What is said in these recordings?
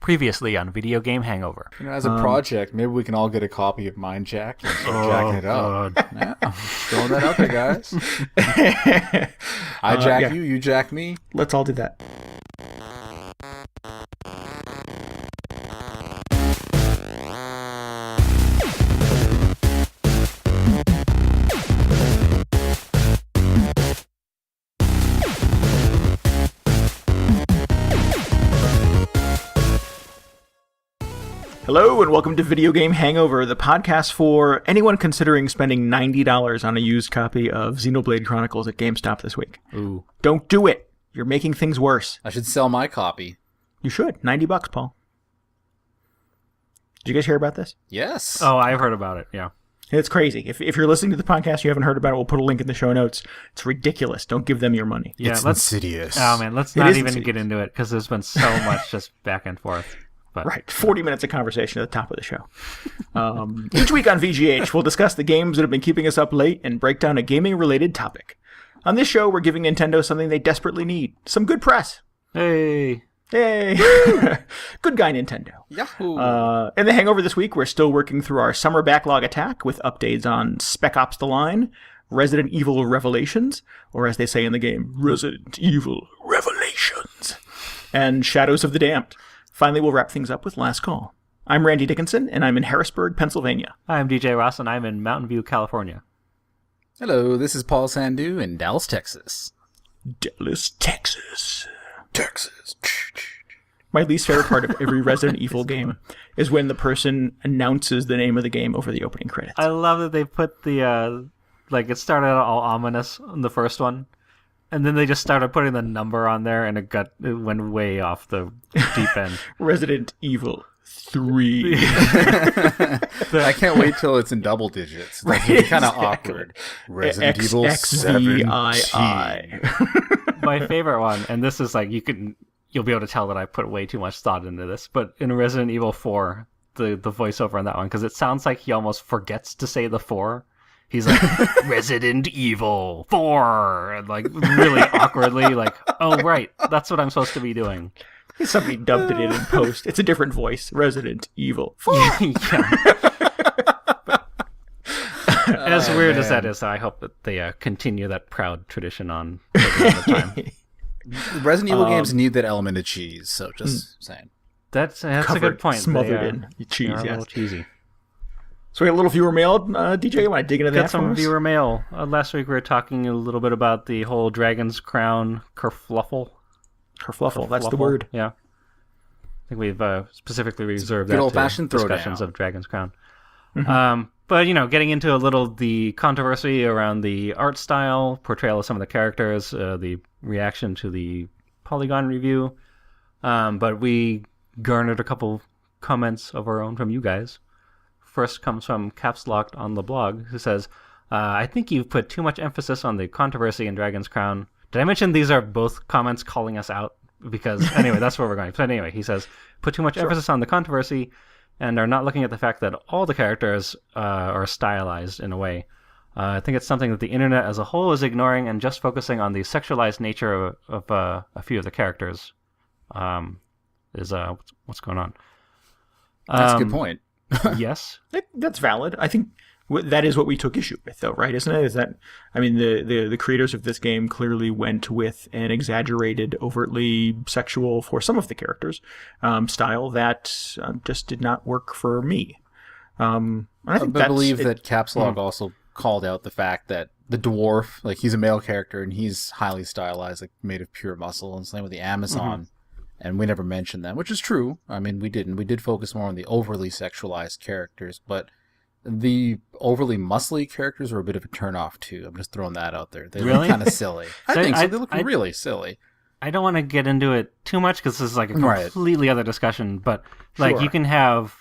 Previously on Video Game Hangover. As a project, maybe we can all get a copy of Mind Jack and start jacking it up. Yeah, throwing that out there, guys. I jack you, you jack me. Let's all do that. Hello and welcome to Video Game Hangover, the podcast for anyone considering spending $90 on a used copy of Xenoblade Chronicles at GameStop this week. Ooh. Don't do it. You're making things worse. I should sell my copy. You should. $90, Paul. Did you guys hear about this? Yes. Oh, I've heard about it, yeah. It's crazy. If you're listening to the podcast, you haven't heard about it, we'll put a link in the show notes. It's ridiculous. Don't give them your money. Yeah, it's insidious. Oh, man, let's not even get into it, because there's been so much just back and forth. But. Right, 40 minutes of conversation at the top of the show. Each week on VGH, we'll discuss the games that have been keeping us up late and break down a gaming-related topic. On this show, we're giving Nintendo something they desperately need. Some good press. Hey. Good guy, Nintendo. Yahoo! In the Hangover this week, we're still working through our summer backlog attack with updates on Spec Ops The Line, Resident Evil Revelations, or as they say in the game, Resident Evil Revelations, and Shadows of the Damned. Finally, we'll wrap things up with Last Call. I'm Randy Dickinson, and I'm in Harrisburg, Pennsylvania. I'm DJ Ross, and I'm in Mountain View, California. Hello, this is Paul Sandu in Dallas, Texas. Dallas, Texas. My least favorite part of every Resident Evil game is when the person announces the name of the game over the opening credits. I love that they put the, it started out all ominous in the first one. And then they just started putting the number on there, and it went way off the deep end. Resident Evil 3. I can't wait till it's in double digits. That's right, kind of awkward. Resident Evil 17. My favorite one, and this is you'll be able to tell that I put way too much thought into this, but in Resident Evil 4, the voiceover on that one, because it sounds like he almost forgets to say the 4. He's like, Resident Evil 4, and really awkwardly, oh, right, that's what I'm supposed to be doing. Somebody dubbed it in post. It's a different voice. Resident Evil 4. As weird as that is, I hope that they continue that proud tradition on for the time. Resident Evil games need that element of cheese, so just saying. That's a good point. Smothered in cheese, yes. A little cheesy. So we had a little viewer mail, DJ. You want to dig into that? Got some viewer mail. Last week we were talking a little bit about the whole Dragon's Crown kerfluffle. Kerfluffle, that's the word. Yeah. I think we've specifically reserved good that old-fashioned to discussions throwdown of Dragon's Crown. Mm-hmm. But, getting into a little the controversy around the art style, portrayal of some of the characters, the reaction to the Polygon review. But we garnered a couple comments of our own from you guys. First comes from Caps Locked on the blog, who says, I think you've put too much emphasis on the controversy in Dragon's Crown. Did I mention these are both comments calling us out? Because, anyway, that's where we're going. But anyway, he says, put too much emphasis on the controversy and are not looking at the fact that all the characters are stylized in a way. I think it's something that the internet as a whole is ignoring and just focusing on the sexualized nature of a few of the characters is what's going on. That's a good point. Yes, that's valid. I think that is what we took issue with, though, right? Isn't it? Is that the creators of this game clearly went with an exaggerated, overtly sexual for some of the characters style that just did not work for me. And I think I believe that Caps Lock also called out the fact that the dwarf, he's a male character and he's highly stylized, made of pure muscle, and same with the Amazon. Mm-hmm. And we never mentioned that, which is true. I mean, we didn't. We did focus more on the overly sexualized characters, but the overly muscly characters were a bit of a turnoff, too. I'm just throwing that out there. They look kind of silly. I think so. They look really silly. I don't want to get into it too much because this is a completely other discussion, but you can have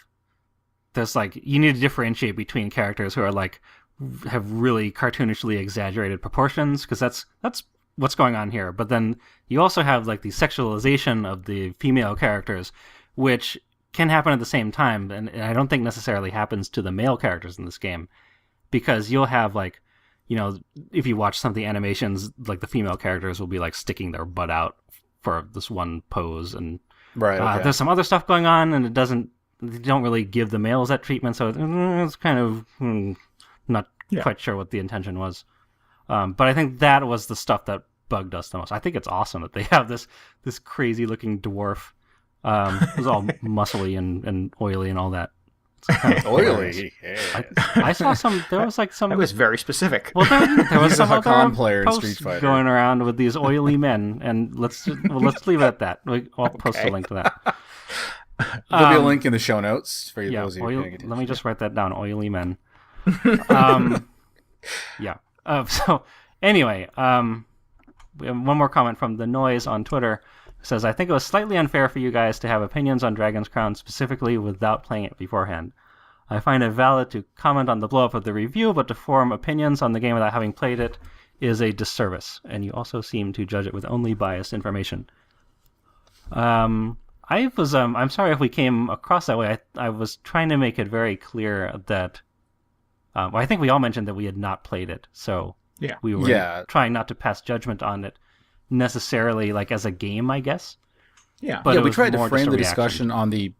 this, you need to differentiate between characters who are have really cartoonishly exaggerated proportions, because that's what's going on here. But then you also have the sexualization of the female characters, which can happen at the same time, and I don't think necessarily happens to the male characters in this game, because you'll have if you watch some of the animations, the female characters will be sticking their butt out for this one pose, and Right. Okay. There's some other stuff going on, and they don't really give the males that treatment, so it's kind of not quite sure what the intention was. But I think that was the stuff that bugged us the most. I think it's awesome that they have this crazy looking dwarf. It was all muscly and oily and all that. Kind of oily. I saw some. There was like some. That was very specific. Well, there was He's some a other Hakan player in posts Street Fighter. going around with these oily men, and let's leave it at that. I'll post a link to that. There'll be a link in the show notes for you. Yeah, those of you paying attention. let me just write that down. Oily men. Yeah. So anyway, we have one more comment from The Noise on Twitter. It says, I think it was slightly unfair for you guys to have opinions on Dragon's Crown specifically without playing it beforehand. I find it valid to comment on the blow-up of the review, but to form opinions on the game without having played it is a disservice, and you also seem to judge it with only biased information. I'm sorry if we came across that way. I was trying to make it very clear that I think we all mentioned that we had not played it, so we were trying not to pass judgment on it necessarily like as a game, I guess. Yeah, but we tried to frame the discussion on the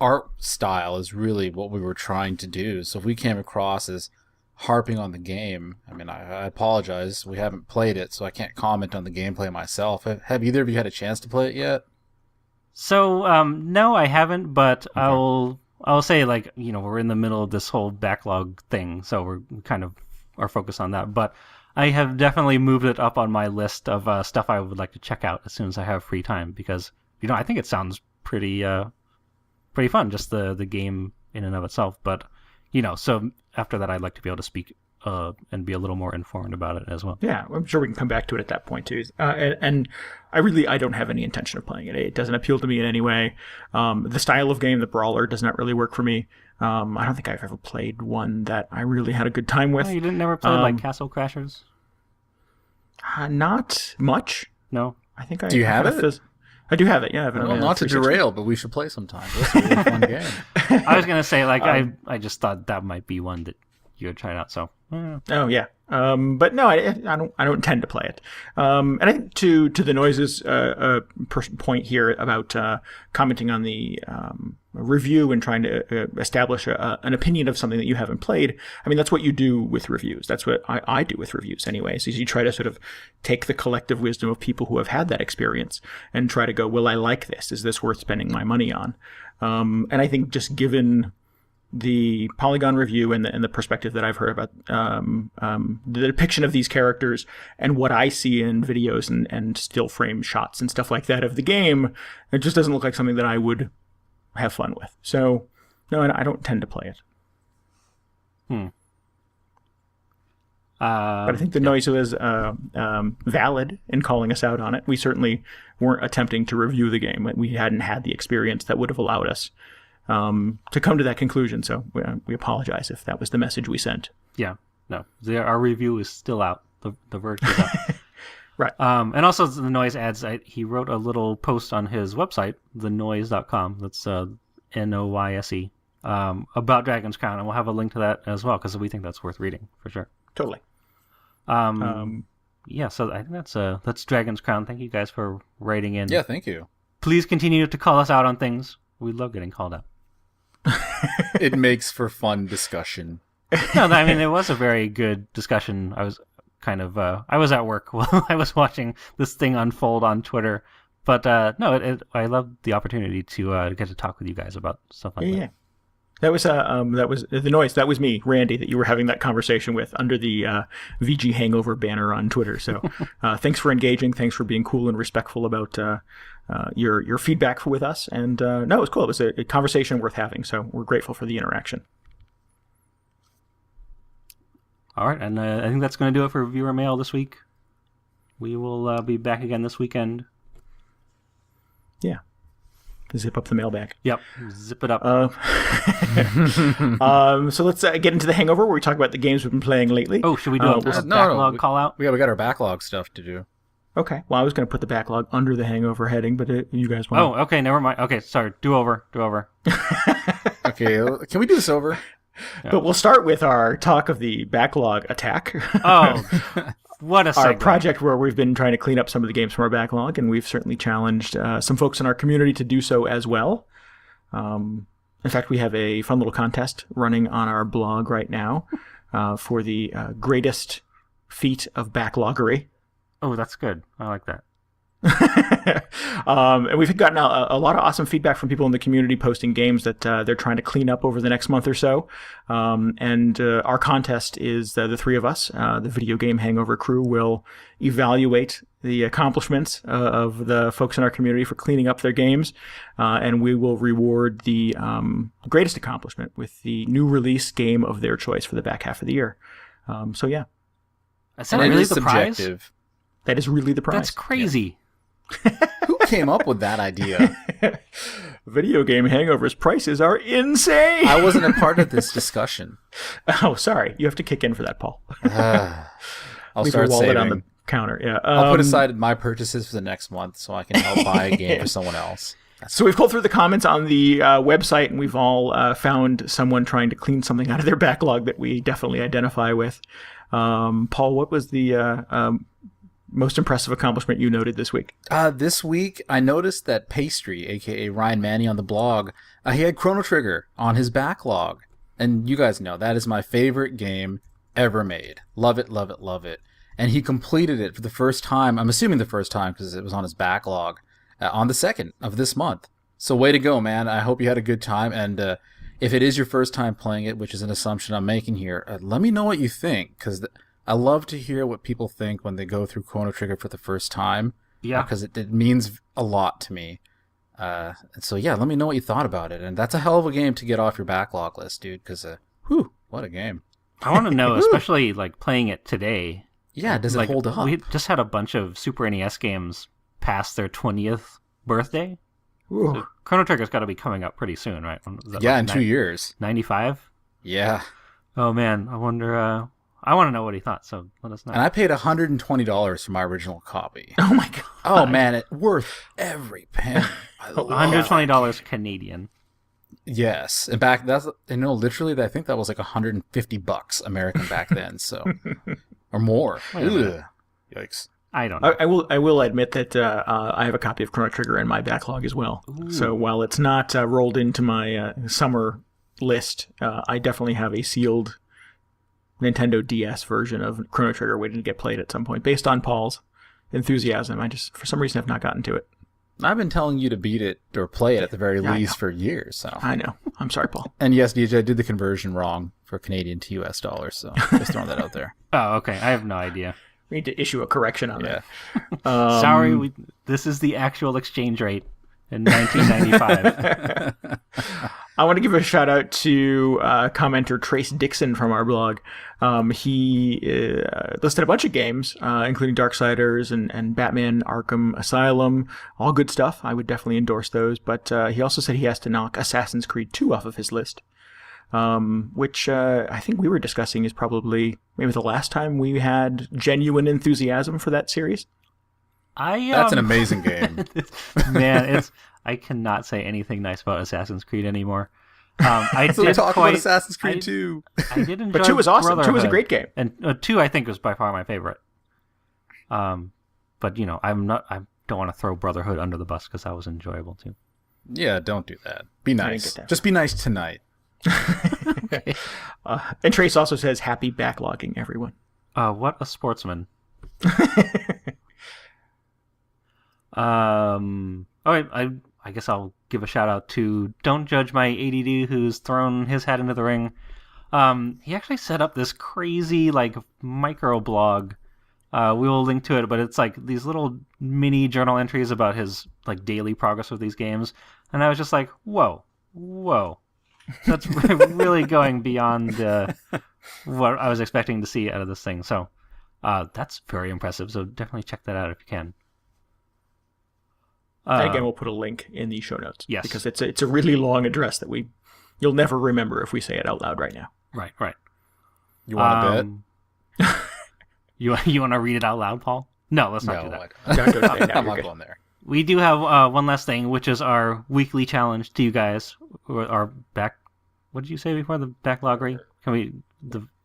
art style is really what we were trying to do. So if we came across as harping on the game, I mean, I apologize. We haven't played it, so I can't comment on the gameplay myself. Have either of you had a chance to play it yet? So no, I haven't, but okay. I'll say, like, we're in the middle of this whole backlog thing, so we're kind of are focused on that. But I have definitely moved it up on my list of stuff I would like to check out as soon as I have free time, because I think it sounds pretty fun, just the game in and of itself. But so after that, I'd like to be able to speak and be a little more informed about it as well. Yeah, I'm sure we can come back to it at that point too. And I don't have any intention of playing it. It doesn't appeal to me in any way. The style of game, the brawler, does not really work for me. I don't think I've ever played one that I really had a good time with. Oh, you didn't never play like Castle Crashers? Not much. No. I think I do you have it? I do have it. Yeah. Well, not to derail, but we should play sometime. That's a really fun game. I was gonna say, like, I just thought that might be one that you would try out. So. Oh yeah. But no, I don't intend to play it. And I think to the Noise's point here about commenting on the review and trying to establish an opinion of something that you haven't played. I mean, that's what you do with reviews. That's what I do with reviews anyways, is you try to sort of take the collective wisdom of people who have had that experience and try to go, will I like this? Is this worth spending my money on? And I think just given the Polygon review and the perspective that I've heard about the depiction of these characters and what I see in videos and still frame shots and stuff like that of the game, it just doesn't look like something that I would have fun with. So, no, I don't tend to play it. But I think the Noise was valid in calling us out on it. We certainly weren't attempting to review the game. We hadn't had the experience that would have allowed us to come to that conclusion. So we apologize if that was the message we sent. Yeah, no, our review is still out. The verdict is out. Right. And also the Noise adds, he wrote a little post on his website, thenoise.com. That's Noyse, about Dragon's Crown, and we'll have a link to that as well, because we think that's worth reading for sure. Totally. Yeah, so I think that's Dragon's Crown. Thank you guys for writing in. Yeah, thank you. Please continue to call us out on things. We love getting called out. It makes for fun discussion. No, I mean, it was a very good discussion. I was I was at work while I was watching this thing unfold on Twitter. But no, I love the opportunity to get to talk with you guys about stuff like that. Yeah. That was the Noise. That was me, Randy, that you were having that conversation with under the VG Hangover banner on Twitter. So thanks for engaging. Thanks for being cool and respectful about your feedback with us. And no, it was cool. It was a conversation worth having. So we're grateful for the interaction. All right, and I think that's going to do it for viewer mail this week. We will be back again this weekend. Yeah. Zip up the mailbag. Yep, zip it up. So let's get into the Hangover, where we talk about the games we've been playing lately. Oh, should we do a backlog call out? We got our backlog stuff to do. Okay. Well, I was going to put the backlog under the Hangover heading, but you guys want. Oh, okay. Never mind. Okay, sorry. Do over. Okay, can we do this over? But we'll start with our talk of the Backlog Attack. Oh, What a segue. our project where we've been trying to clean up some of the games from our backlog, and we've certainly challenged some folks in our community to do so as well. In fact, we have a fun little contest running on our blog right now for the greatest feat of backloggery. Oh, that's good. I like that. And we've gotten a lot of awesome feedback from people in the community posting games that they're trying to clean up over the next month or so. And our contest is the three of us, the video game Hangover crew, will evaluate the accomplishments of the folks in our community for cleaning up their games, and we will reward the greatest accomplishment with the new release game of their choice for the back half of the year. So yeah, Is that really the prize? Subjective. that is really the prize. That's crazy. Who came up with that idea? Video game Hangover's prices are insane. I wasn't a part of this discussion. Oh, sorry. You have to kick in for that, Paul. I'll Leave start your wallet saving. on the counter. Yeah. I'll put aside my purchases for the next month so I can help buy a game for someone else. So we've called through the comments on the website, and we've all found someone trying to clean something out of their backlog that we definitely identify with. Paul, what was the most impressive accomplishment you noted this week? This week, I noticed that Pastry, a.k.a. Ryan Manny on the blog, he had Chrono Trigger on his backlog. And you guys know, that is my favorite game ever made. Love it, love it, love it. And he completed it for the first time, I'm assuming the first time because it was on his backlog, on the 2nd of this month. So way to go, man. I hope you had a good time. And if it is your first time playing it, which is an assumption I'm making here, let me know what you think, because I love to hear what people think when they go through Chrono Trigger for the first time. Yeah. Because it means a lot to me. And so, yeah, let me know what you thought about it. And that's a hell of a game to get off your backlog list, dude, because, whew, what a game. I want to know, especially like playing it today. Yeah, does it hold up? We just had a bunch of Super NES games past their 20th birthday. So Chrono Trigger's got to be coming up pretty soon, right? Yeah, in 2 years. 95? Yeah. Oh, man. I wonder... I want to know what he thought, so let us know. And I paid $120 for my original copy. Oh, my God. Oh, man, it's worth every penny. I love $120 Canadian. Yes. And back, literally, I think that was like $150 American back then, so. Or more. Ugh. Yikes. I don't know. I will admit that I have a copy of Chrono Trigger in my backlog as well. Ooh. So while it's not rolled into my summer list, I definitely have a sealed Nintendo DS version of Chrono Trigger waiting to get played at some point. Based on Paul's enthusiasm, I just, for some reason, have not gotten to it. I've been telling you to beat it or play it at the very least for years. So I know. I'm sorry, Paul. And yes, DJ, I did the conversion wrong for Canadian to US dollars, so just throwing that out there. Oh, okay. I have no idea. We need to issue a correction on that. Sorry, this is the actual exchange rate in 1995. I want to give a shout out to commenter Trace Dixon from our blog. He listed a bunch of games, including Darksiders and Batman Arkham Asylum. All good stuff. I would definitely endorse those. But he also said he has to knock Assassin's Creed 2 off of his list, which I think we were discussing is probably maybe the last time we had genuine enthusiasm for that series. That's an amazing game. Man, I cannot say anything nice about Assassin's Creed anymore. I so did talk about Assassin's Creed 2. I did enjoy But 2 was awesome. 2 was a Brotherhood. great game. And 2, I think, was by far my favorite. But I don't want to throw Brotherhood under the bus because that was enjoyable too. Yeah, don't do that. Be nice. Just be nice tonight. Okay. And Trace also says, happy backlogging, everyone. What a sportsman. I guess I'll give a shout out to Don't Judge My ADD, who's thrown his hat into the ring. He actually set up this crazy micro blog. We will link to it, but it's like these little mini journal entries about his daily progress with these games, and I was just like, whoa, that's really going beyond what I was expecting to see out of this thing. So that's very impressive. So definitely check that out if you can. And again, we'll put a link in the show notes. Yes. Because it's a really long address that you'll never remember if we say it out loud right now. Right. You want to bet? You want to read it out loud, Paul? No, let's not do that. I'm not going there. We do have one last thing, which is our weekly challenge to you guys. What did you say before? The backloggery? Can we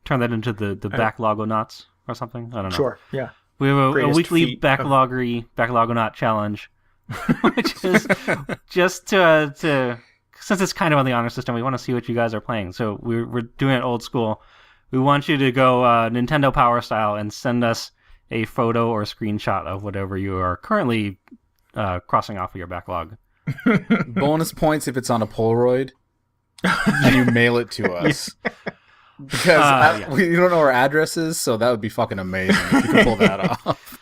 turn that into the backlog-o-nauts? or something. I don't know. Sure, yeah. We have a Greatest weekly feat backlog or not challenge, which is just to since it's kind of on the honor system, we want to see what you guys are playing. So we're doing it old school. We want you to go Nintendo Power style and send us a photo or screenshot of whatever you are currently crossing off of your backlog. Bonus points if it's on a Polaroid and you mail it to us. Because we don't know our addresses, so that would be fucking amazing if you could pull that off.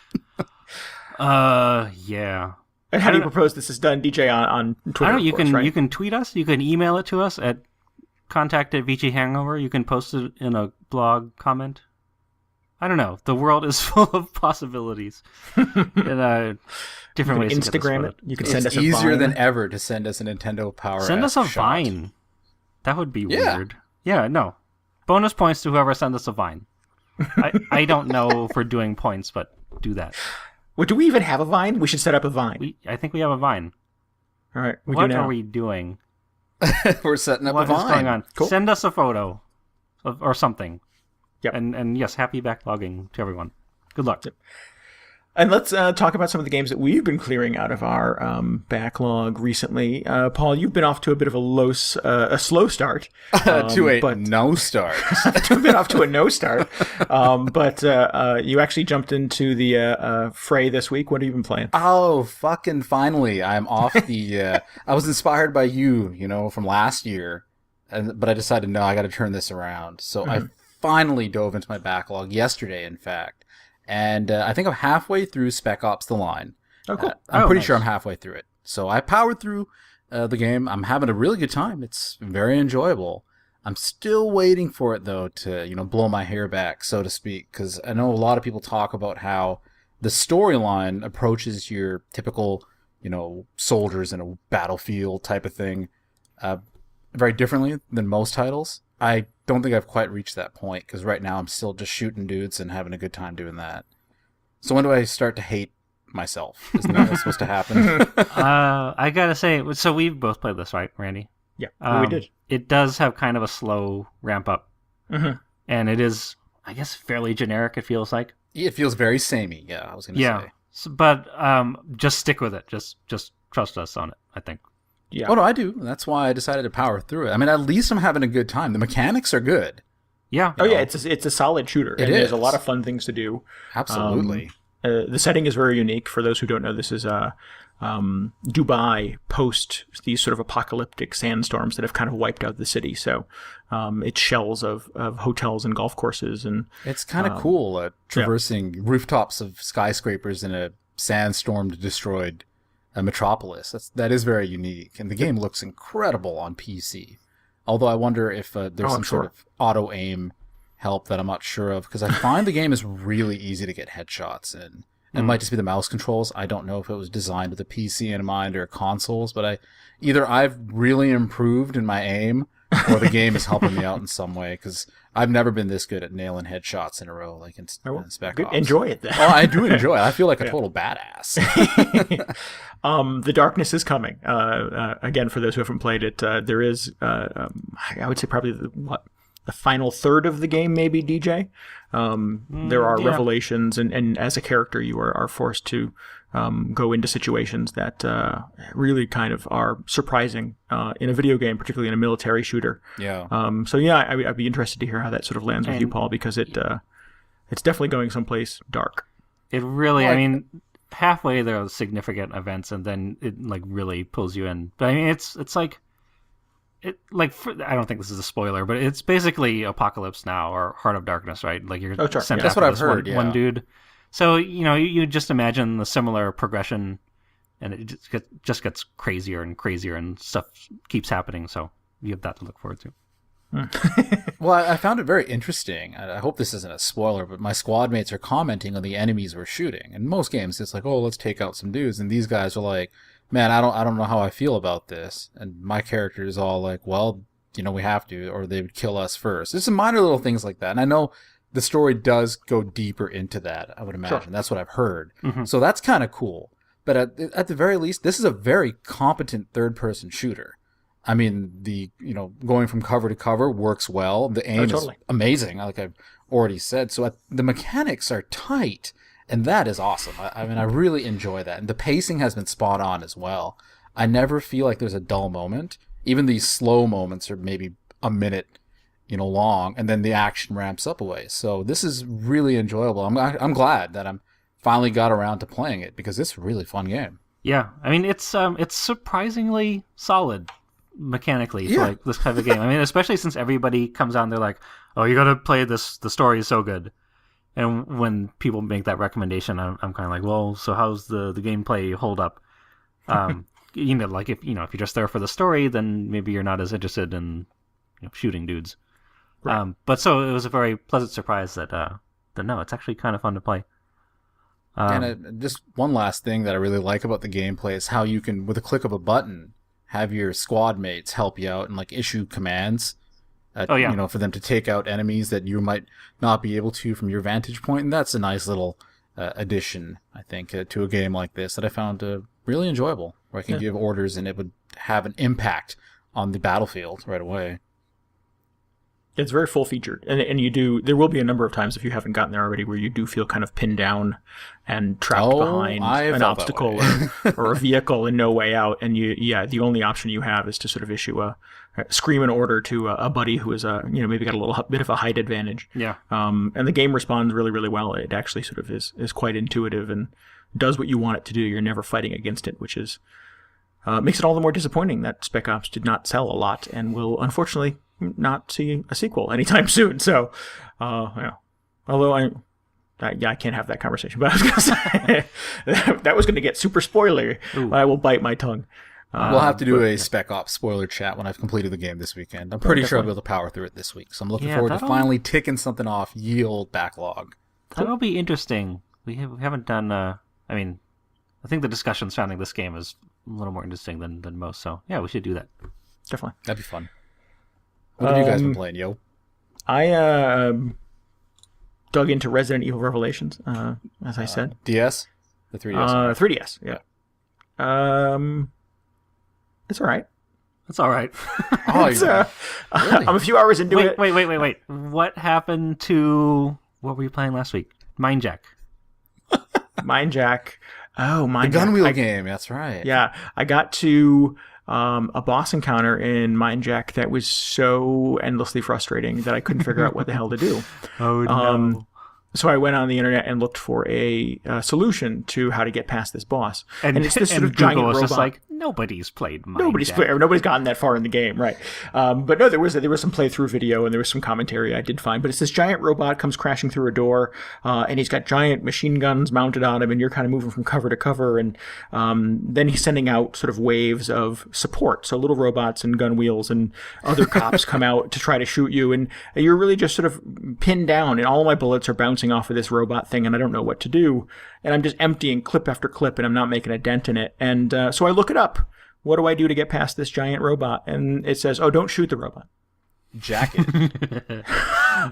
Yeah. And how do you propose this is done, DJ, on Twitter? I don't. You of course, can right? you can tweet us. You can email it to us at contact@VG You can post it in a blog comment. I don't know. The world is full of possibilities. And, different ways to get this Instagram voted. it. You can send us It's a easier Vine. than ever to send us a Nintendo Power. Send us a shot. Vine. That would be weird. Yeah, no. Bonus points to whoever sends us a Vine. I don't know if we're doing points, but do that. Well, do we even have a Vine? We should set up a Vine. I think we have a Vine. All right, we What do now. are we doing? We're setting up What a is Vine. going on? Cool. Send us a photo or something. Yep. And yes, happy backlogging to everyone. Good luck. And let's talk about some of the games that we've been clearing out of our backlog recently. Paul, you've been off to a bit of a slow start. To a but no start. you've been off to a no start. But you actually jumped into the fray this week. What have you been playing? Oh, fucking finally. I'm off the... I was inspired by you, from last year. But I decided, no, I got to turn this around. So I finally dove into my backlog yesterday, in fact. And I think I'm halfway through Spec Ops The Line. Oh, cool. I'm pretty nice. sure I'm halfway through it. So I powered through the game. I'm having a really good time. It's very enjoyable. I'm still waiting for it, though, to blow my hair back, so to speak, because I know a lot of people talk about how the storyline approaches your typical, soldiers in a battlefield type of thing very differently than most titles. I don't think I've quite reached that point, because right now I'm still just shooting dudes and having a good time doing that. So when do I start to hate myself? Isn't that what's supposed to happen? I gotta say, so we've both played this, right, Randy? Yeah, we did. It does have kind of a slow ramp up. And it is, I guess, fairly generic, it feels like. It feels very samey, I was going to say. So, but just stick with it. Just trust us on it, I think. Yeah. Oh, no, I do. That's why I decided to power through it. I mean, at least I'm having a good time. The mechanics are good. Yeah. Oh, yeah, it's a solid shooter. It and there's a is. lot of fun things to do. Absolutely. The setting is very unique. For those who don't know, this is Dubai post these sort of apocalyptic sandstorms that have kind of wiped out the city. So it's shells of hotels and golf courses. And It's kind of cool traversing rooftops of skyscrapers in a sandstormed, destroyed metropolis. That is very unique. And the game looks incredible on PC. Although I wonder if there's some sort of auto-aim help that I'm not sure of, because I find the game is really easy to get headshots in. It might just be the mouse controls. I don't know if it was designed with a PC in mind or consoles, but I've really improved in my aim, or the game is helping me out in some way, because I've never been this good at nailing headshots in a row like in Spec Ops. enjoy it then. Oh, I do enjoy it. I feel like a total badass. The darkness is coming. Again, for those who haven't played it, there is, I would say probably the final third of the game, maybe, DJ. There are revelations, and as a character, you are forced to go into situations that really kind of are surprising in a video game, particularly in a military shooter. Yeah. I'd be interested to hear how that sort of lands with you, Paul, because it's definitely going someplace dark. It really, I mean, halfway there are significant events, and then it really pulls you in. But I mean, it's like, I don't think this is a spoiler, but it's basically Apocalypse Now or Heart of Darkness, right? Like you're sent That's after what I've this heard. one dude. So you just imagine the similar progression, and it just gets crazier and crazier, and stuff keeps happening. So you have that to look forward to. Well, I found it very interesting. I hope this isn't a spoiler, but my squad mates are commenting on the enemies we're shooting. In most games, it's like, oh, let's take out some dudes, and these guys are like, man, I don't know how I feel about this. And my character is all like, well, we have to, or they would kill us first. There's some minor little things like that, and I know the story does go deeper into that, I would imagine. Sure. That's what I've heard. Mm-hmm. So that's kind of cool. But at the very least, this is a very competent third-person shooter. I mean, going from cover to cover works well. The aim is amazing, like I've already said. So the mechanics are tight, and that is awesome. I mean, I really enjoy that. And the pacing has been spot on as well. I never feel like there's a dull moment. Even these slow moments are maybe a minute, long, and then the action ramps up away. So this is really enjoyable. I'm glad that I'm finally got around to playing it, because it's a really fun game. Yeah, I mean, it's surprisingly solid mechanically for like this type of game. I mean, especially since everybody comes out and they're like, "Oh, you got to play this. The story is so good." And when people make that recommendation, I'm kind of like, "Well, so how's the gameplay hold up?" Like if you're just there for the story, then maybe you're not as interested in shooting dudes. Right. But so it was a very pleasant surprise that no, it's actually kind of fun to play. And just one last thing that I really like about the gameplay is how you can, with a click of a button, have your squad mates help you out and like issue commands, for them to take out enemies that you might not be able to from your vantage point. And that's a nice little addition, I think, to a game like this that I found really enjoyable, where I can give orders and it would have an impact on the battlefield right away. It's very full featured, and there will be a number of times, if you haven't gotten there already, where you do feel kind of pinned down and trapped behind an obstacle or a vehicle and no way out, and the only option you have is to sort of scream an order to a buddy who is maybe got a little bit of a height advantage. Yeah. And the game responds really, really well. It actually sort of is quite intuitive and does what you want it to do. You're never fighting against it, which is makes it all the more disappointing that Spec Ops did not sell a lot and will unfortunately not see a sequel anytime soon. So, although I can't have that conversation, but I was going to say that was going to get super spoilery. I will bite my tongue. We'll have to do a Spec Ops spoiler chat when I've completed the game this weekend. I'm pretty sure I'll be able to power through it this week. So I'm looking forward to finally ticking something off ye old backlog. That'll be interesting. We haven't done, I think the discussion surrounding this game is a little more interesting than most. So yeah, we should do that. Definitely. That'd be fun. What have you guys been playing, yo? I dug into Resident Evil Revelations, as I said. DS? The 3DS? 3DS, yeah. It's all right. It's all right. Really? I'm a few hours into it. Wait. What happened to what were you playing last week? Mind Jack. Mind Jack. Oh, Mind Jack. The Gunwheel game, that's right. Yeah, I got to a boss encounter in Mind Jack that was so endlessly frustrating that I couldn't figure out what the hell to do. Oh, no. So I went on the internet and looked for a solution to how to get past this boss. And it's this sort of giant robot. Just like, nobody's played Mind Jack. Nobody's gotten that far in the game, right? But no, there was some playthrough video and there was some commentary I did find. But it's this giant robot comes crashing through a door, and he's got giant machine guns mounted on him, and you're kind of moving from cover to cover. And then he's sending out sort of waves of support, so little robots and gun wheels and other cops come out to try to shoot you, and you're really just sort of pinned down, and all my bullets are bouncing off of this robot thing, and I don't know what to do. And I'm just emptying clip after clip, and I'm not making a dent in it. And so I look it up. What do I do to get past this giant robot? And it says, oh, don't shoot the robot. Jack it.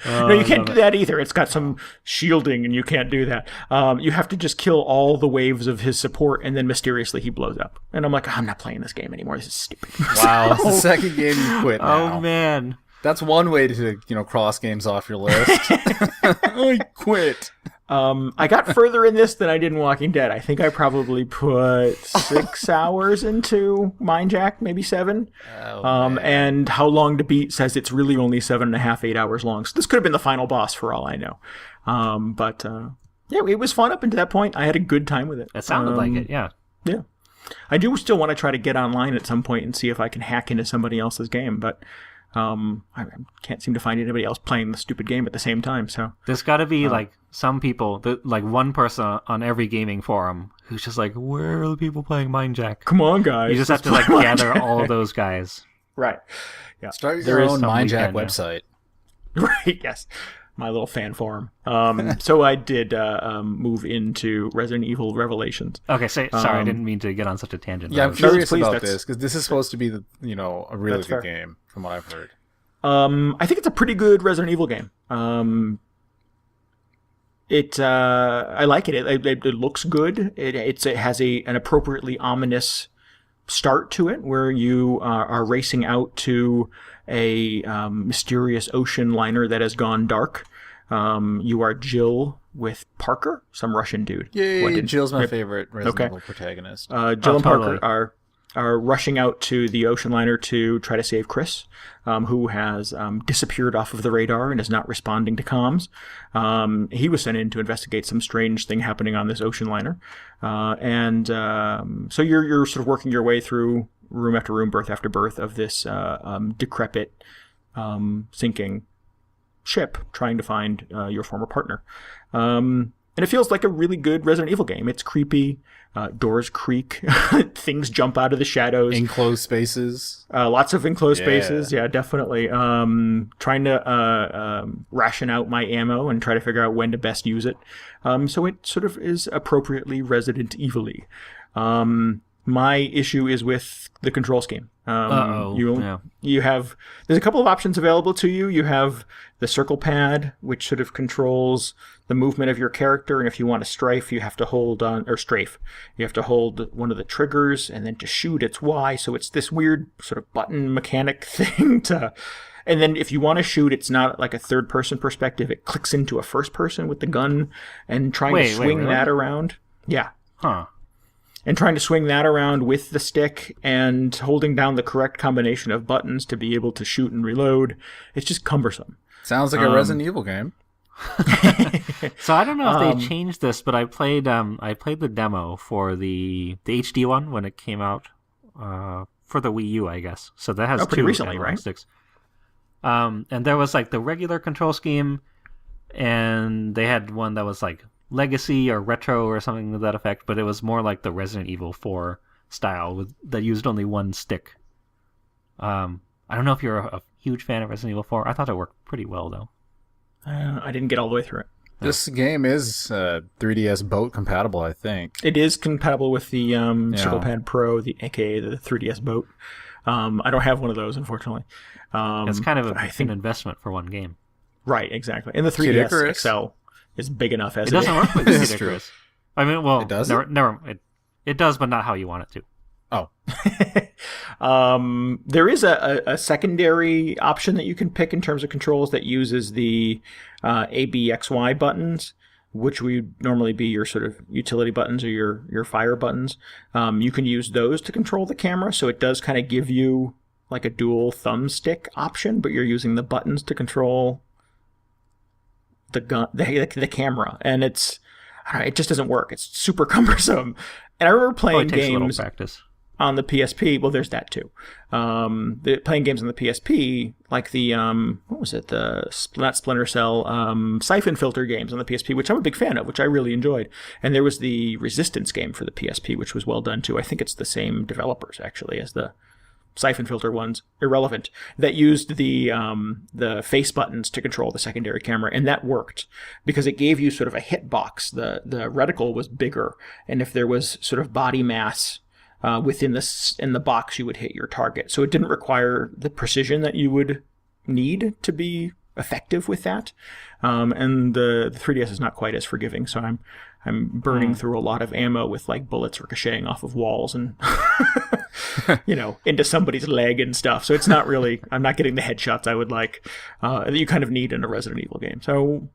No, you can't do that either. It's got some shielding, and you can't do that. You have to just kill all the waves of his support, and then mysteriously he blows up. And I'm like, I'm not playing this game anymore. This is stupid. Wow, that's the second game you quit now. Oh, man. That's one way to cross games off your list. I quit. I got further in this than I did in Walking Dead. I think I probably put 6 hours into Mind Jack, maybe 7. And How Long to Beat says it's really only 7.5, 8 hours long. So this could have been the final boss for all I know. But it was fun up until that point. I had a good time with it. It sounded like it, yeah. Yeah. I do still want to try to get online at some point and see if I can hack into somebody else's game, but I can't seem to find anybody else playing the stupid game at the same time. So there's got to be like some people, like one person on every gaming forum who's just like, where are the people playing Mind Jack? Come on, guys. You just have to like gather all of those guys. Right. Yeah. Start your own Mind Jack website. Right. Yes. My little fan forum. So I did move into Resident Evil Revelations. Okay, sorry, I didn't mean to get on such a tangent. Yeah, I'm curious about this because this is supposed to be a really good game from what I've heard. I think it's a pretty good Resident Evil game. I like it. It looks good. It has an appropriately ominous start to it where you are racing out to a mysterious ocean liner that has gone dark. You are Jill with Parker, some Russian dude. Yay, Jill's my favorite Resident Evil protagonist. Jill and totally. Parker are rushing out to the ocean liner to try to save Chris, who has disappeared off of the radar and is not responding to comms. He was sent in to investigate some strange thing happening on this ocean liner. So you're sort of working your way through room after room, berth after berth of this decrepit, sinking ship, trying to find your former partner. And it feels like a really good Resident Evil game. It's creepy. Doors creak. Things jump out of the shadows. Enclosed spaces. Lots of enclosed spaces. Yeah, definitely. Trying to ration out my ammo and try to figure out when to best use it. So it sort of is appropriately Resident Evil-y. My issue is with the control scheme. You have, there's a couple of options available to you. You have the circle pad, which sort of controls the movement of your character, and if you want to strafe, you have to hold on, or strafe, you have to hold one of the triggers, and then to shoot, it's Y. So it's this weird sort of button mechanic thing and then if you want to shoot, it's not like a third-person perspective. It clicks into a first person with the gun, and trying to swing that around. Yeah. Huh. And trying to swing that around with the stick and holding down the correct combination of buttons to be able to shoot and reload. It's just cumbersome. Sounds like a Resident Evil game. So I don't know if they changed this, but I played the demo for the HD one when it came out for the Wii U, I guess. So that has pretty two recently, analog right? sticks. And there was like the regular control scheme, and they had one that was like Legacy or Retro or something to that effect, but it was more like the Resident Evil 4 style that used only one stick. I don't know if you're a huge fan of Resident Evil 4. I thought it worked pretty well, though. I didn't get all the way through it. This game is 3DS boat compatible, I think. It is compatible with the Circle Pad Pro, aka the 3DS boat. I don't have one of those, unfortunately. It's kind of an investment for one game. Right, exactly. And the 3DS XL is big enough as it doesn't work with This Kid is true. Icarus. I mean, well, it does. It does, but not how you want it to. Oh. There is a secondary option that you can pick in terms of controls that uses the ABXY buttons, which would normally be your sort of utility buttons or your fire buttons. You can use those to control the camera, so it does kind of give you like a dual thumbstick option, but you're using the buttons to control the camera, and it just doesn't work. It's super cumbersome. And I remember playing games on the PSP. Well, there's that too. Playing games on the PSP, like the what was it? Not Splinter Cell, Siphon Filter games on the PSP, which I'm a big fan of, which I really enjoyed. And there was the Resistance game for the PSP, which was well done too. I think it's the same developers actually as the Siphon Filter ones, Irrelevant, that used the face buttons to control the secondary camera, and that worked because it gave you sort of a hitbox. The reticle was bigger, and if there was sort of body mass in the box, you would hit your target. So it didn't require the precision that you would need to be effective with that. And the 3DS is not quite as forgiving, so I'm burning through a lot of ammo with like bullets ricocheting off of walls and into somebody's leg and stuff. So it's not really, I'm not getting the headshots I would like that you kind of need in a Resident Evil game. So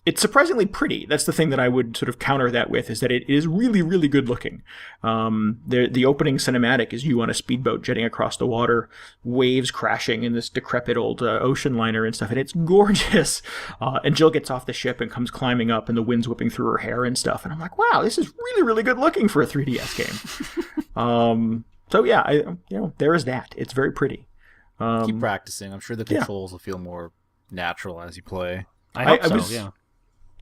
it's surprisingly pretty. That's the thing that I would sort of counter that with, is that it is really, really good looking. The opening cinematic is you on a speedboat jetting across the water, waves crashing in this decrepit old ocean liner and stuff, and it's gorgeous. And Jill gets off the ship and comes climbing up, and the wind's whipping through her hair and stuff. And I'm like, wow, this is really, really good looking for a 3DS game. So yeah, there is that. It's very pretty. Keep practicing. I'm sure the controls will feel more natural as you play. I hope so, yeah.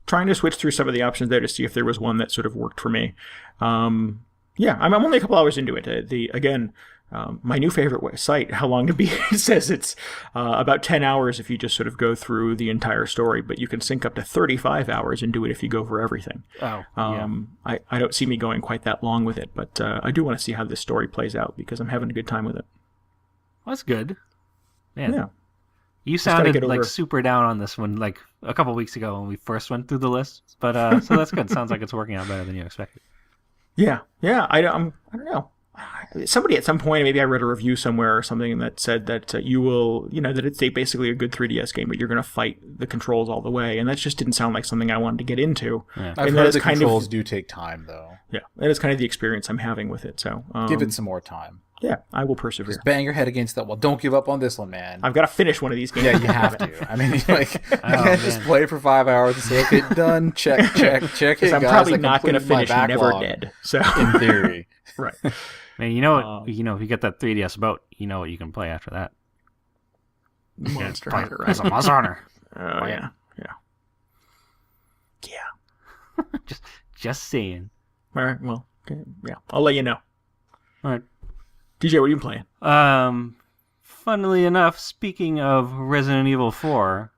Trying to switch through some of the options there to see if there was one that sort of worked for me. I'm only a couple hours into it. My new favorite site, How Long to Beat, says it's about 10 hours if you just sort of go through the entire story, but you can sync up to 35 hours and do it if you go for everything. I don't see me going quite that long with it, but I do want to see how this story plays out because I'm having a good time with it. Well, that's good. Man. Yeah. You sounded like super down on this one like a couple weeks ago when we first went through the list, but so that's good. Sounds like it's working out better than you expected. Yeah. I don't know. somebody at some point, maybe I read a review somewhere or something that said that you will, that it's basically a good 3DS game, but you're going to fight the controls all the way, and that just didn't sound like something I wanted to get into. Yeah. I've heard the controls do take time, though. Yeah, that is kind of the experience I'm having with it. So give it some more time. Yeah, I will persevere. Just bang your head against that wall. Don't give up on this one, man. I've got to finish one of these games. Yeah, you have to. I mean, you can't just play for 5 hours and say, okay, done, check. Hey, I'm guys, probably not going to finish Never Dead. So in theory. Right. Man, if you get that 3DS boat, you know what you can play after that. Monster Hunter, right? That's a Monster Hunter. Oh, yeah. Just saying. All right, well, okay. Yeah, I'll let you know. All right. DJ, what are you playing? Funnily enough, speaking of Resident Evil 4,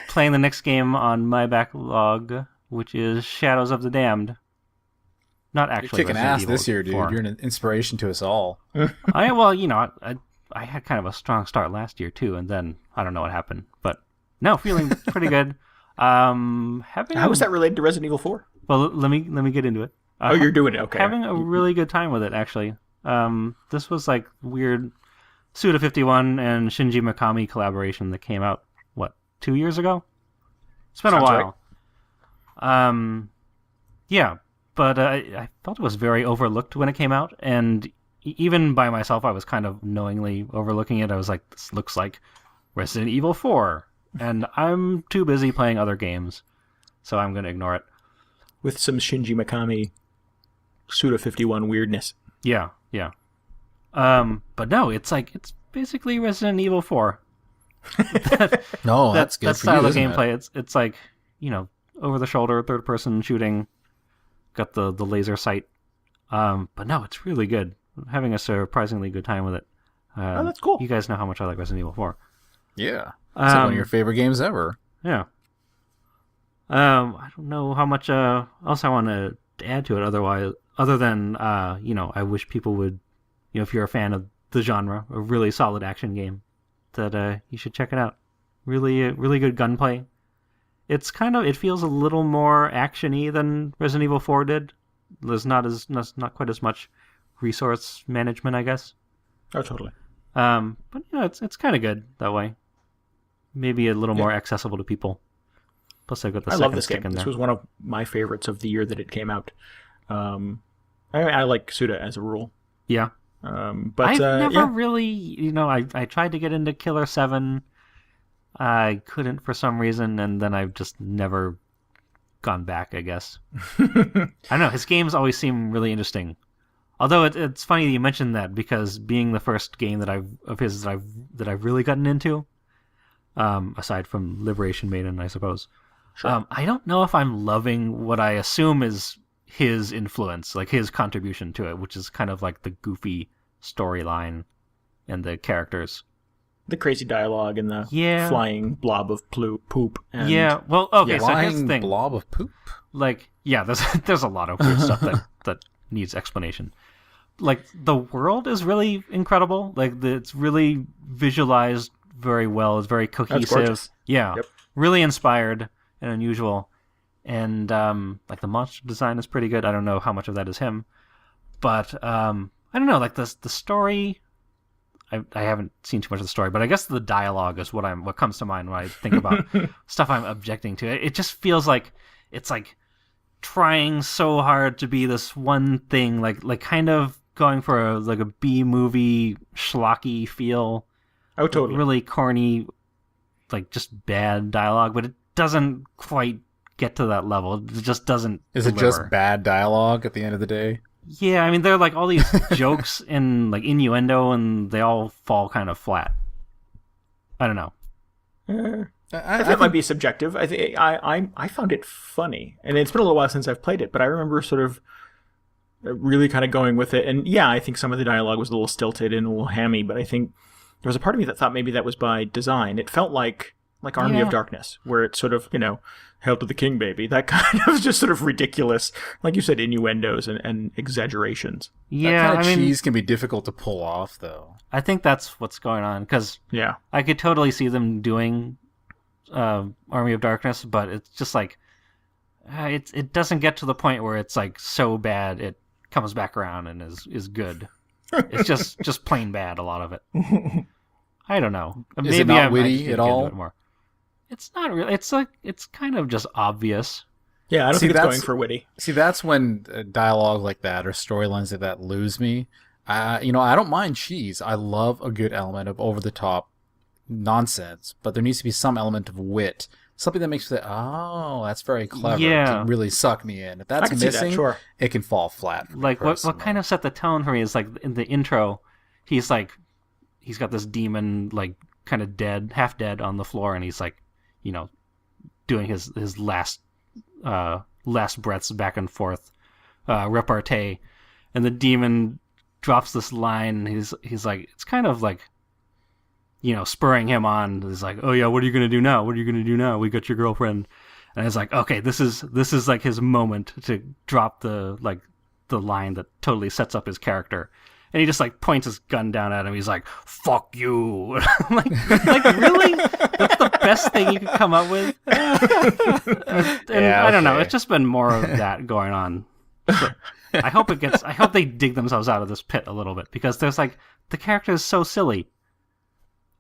playing the next game on my backlog, which is Shadows of the Damned. Not actually. You're kicking Resident ass Evil this year, dude. 4. You're an inspiration to us all. I had kind of a strong start last year too, and then I don't know what happened, but no, feeling pretty good. How is that related to Resident Evil 4? Well, let me get into it. You're doing it. Okay. Having a really good time with it, actually. This was like weird Suda 51 and Shinji Mikami collaboration that came out 2 years ago. It's been a while. Right. Yeah, but I felt it was very overlooked when it came out, and even by myself, I was kind of knowingly overlooking it. I was like, this looks like Resident Evil 4, and I'm too busy playing other games, so I'm going to ignore it. With some Shinji Mikami Suda 51 weirdness. Yeah. But no, it's basically Resident Evil 4. That's good that for style you, of gameplay. It's like, over the shoulder, third person shooting, got the laser sight. But no, it's really good. I'm having a surprisingly good time with it. That's cool. You guys know how much I like Resident Evil 4. Yeah. It's one of your favorite games ever. Yeah. I don't know how much else I want to add to it other than I wish people would, if you're a fan of the genre, a really solid action game, that you should check it out. Really good gunplay. It feels a little more action-y than Resident Evil 4 did. There's not quite as much resource management, I guess. Oh, totally. But it's kind of good that way. Maybe a little more accessible to people. Plus, I've got the second stick in there. This was one of my favorites of the year that it came out. I like Suda as a rule. Yeah. But I've never really, I tried to get into Killer 7. I couldn't for some reason, and then I've just never gone back, I guess. I don't know. His games always seem really interesting. Although it's funny that you mentioned that, because being the first game that I've really gotten into, aside from Liberation Maiden, I suppose. Sure. I don't know if I'm loving what I assume is his influence, like his contribution to it, which is kind of like the goofy storyline and the characters. The crazy dialogue and the flying blob of poop. And well, okay, so here's the thing. Blob of poop? Like, yeah, there's a lot of weird stuff that needs explanation. Like, the world is really incredible. Like, it's really visualized very well. It's very cohesive. That's gorgeous. Yeah. Yep. Really inspired and unusual. And, like, the monster design is pretty good. I don't know how much of that is him. But, I don't know, like, the story... I haven't seen too much of the story, but I guess the dialogue is what comes to mind when I think about stuff I'm objecting to. It just feels like it's like trying so hard to be this one thing, like kind of going for a B movie schlocky feel. Oh, totally. Really corny, like just bad dialogue, but it doesn't quite get to that level. It just doesn't. Is it just bad dialogue at the end of the day? Yeah, I mean, they're like all these jokes and like innuendo, and they all fall kind of flat. I don't know. That might be subjective. I found it funny, and it's been a little while since I've played it, but I remember sort of really kind of going with it. And yeah, I think some of the dialogue was a little stilted and a little hammy, but I think there was a part of me that thought maybe that was by design. It felt like Army of Darkness, where it's sort of, Hail to the King, baby. That kind of just sort of ridiculous, like you said, innuendos and exaggeraries. Yeah, that kind of cheese can be difficult to pull off, though. I think that's what's going on, because I could totally see them doing Army of Darkness, but it's just like, it doesn't get to the point where it's like so bad it comes back around and is good. It's just plain bad, a lot of it. I don't know. Is Maybe it not I witty just need to at get into all? it more. It's not really. It's kind of just obvious. Yeah, I don't See, think it's that's- going for witty. See, that's when dialogue like that or storylines like that lose me. I don't mind cheese. I love a good element of over-the-top nonsense, but there needs to be some element of wit. Something that makes you say, oh, that's very clever Yeah. to really suck me in. If I that's can see missing, that, sure. it can fall flat. For me Like what personally. kind of set the tone for me is like in the intro, he's got this demon like kind of dead, half dead on the floor, and he's like, doing his last breaths back and forth, repartee, and the demon drops this line. He's like, it's kind of like, spurring him on. He's like, oh yeah, what are you gonna do now? What are you gonna do now? We got your girlfriend, and it's like, okay, this is like his moment to drop the line that totally sets up his character. And he just like points his gun down at him. He's like, "Fuck you!" like really? That's the best thing you could come up with. And I don't know. okay. It's just been more of that going on. So I hope they dig themselves out of this pit a little bit, because there's like the character is so silly.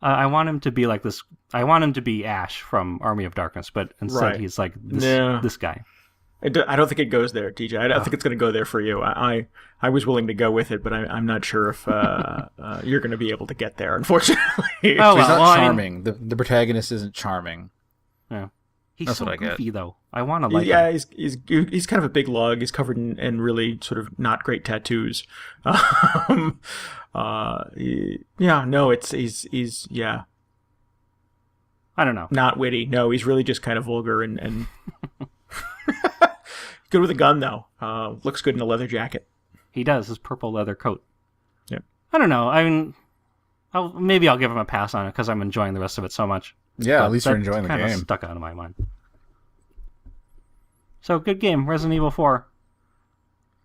I want him to be like this. I want him to be Ash from Army of Darkness, but instead Right. he's like Yeah. this guy. I don't think it goes there, DJ. I don't think it's going to go there for you. I was willing to go with it, but I'm not sure if you're going to be able to get there, unfortunately. Oh, He's not well, I mean- charming. The protagonist isn't charming. Yeah. He's That's so what I get. goofy, though. I want to like yeah, him. he's kind of a big lug. He's covered in really sort of not great tattoos. Yeah, no, he's yeah, I don't know. not witty. No, he's really just kind of vulgar and good with a gun though. Looks good in a leather jacket. He does, his purple leather coat. Yep. I don't know. I mean, maybe I'll give him a pass on it because I'm enjoying the rest of it so much. Yeah, But at least you're that enjoying the kinda game. Stuck out of my mind. So, good game. Resident Evil 4.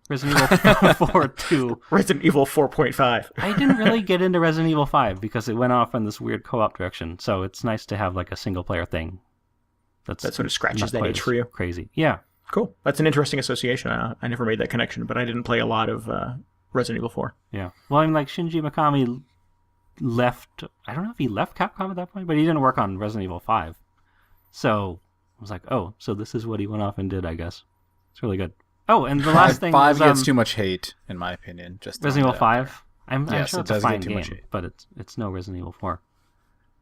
Resident Evil 4 2. Resident Evil 4.5. I didn't really get into Resident Evil 5 because it went off in this weird co-op direction. So it's nice to have like a single player thing. That sort of scratches not that quite itch as for you. Crazy. Yeah. Cool. That's an interesting association. I never made that connection, but I didn't play a lot of Resident Evil 4. Yeah. Well, I mean, like Shinji Mikami left. I don't know if he left Capcom at that point, but he didn't work on Resident Evil 5. So I was like, oh, so this is what he went off and did, I guess. It's really good. Oh, and the last thing Five was, gets too much hate, in my opinion. Just Resident Evil throwing it out 5. I'm Yes, sure it it's a does get fine too game, much hate. but it's no Resident Evil 4.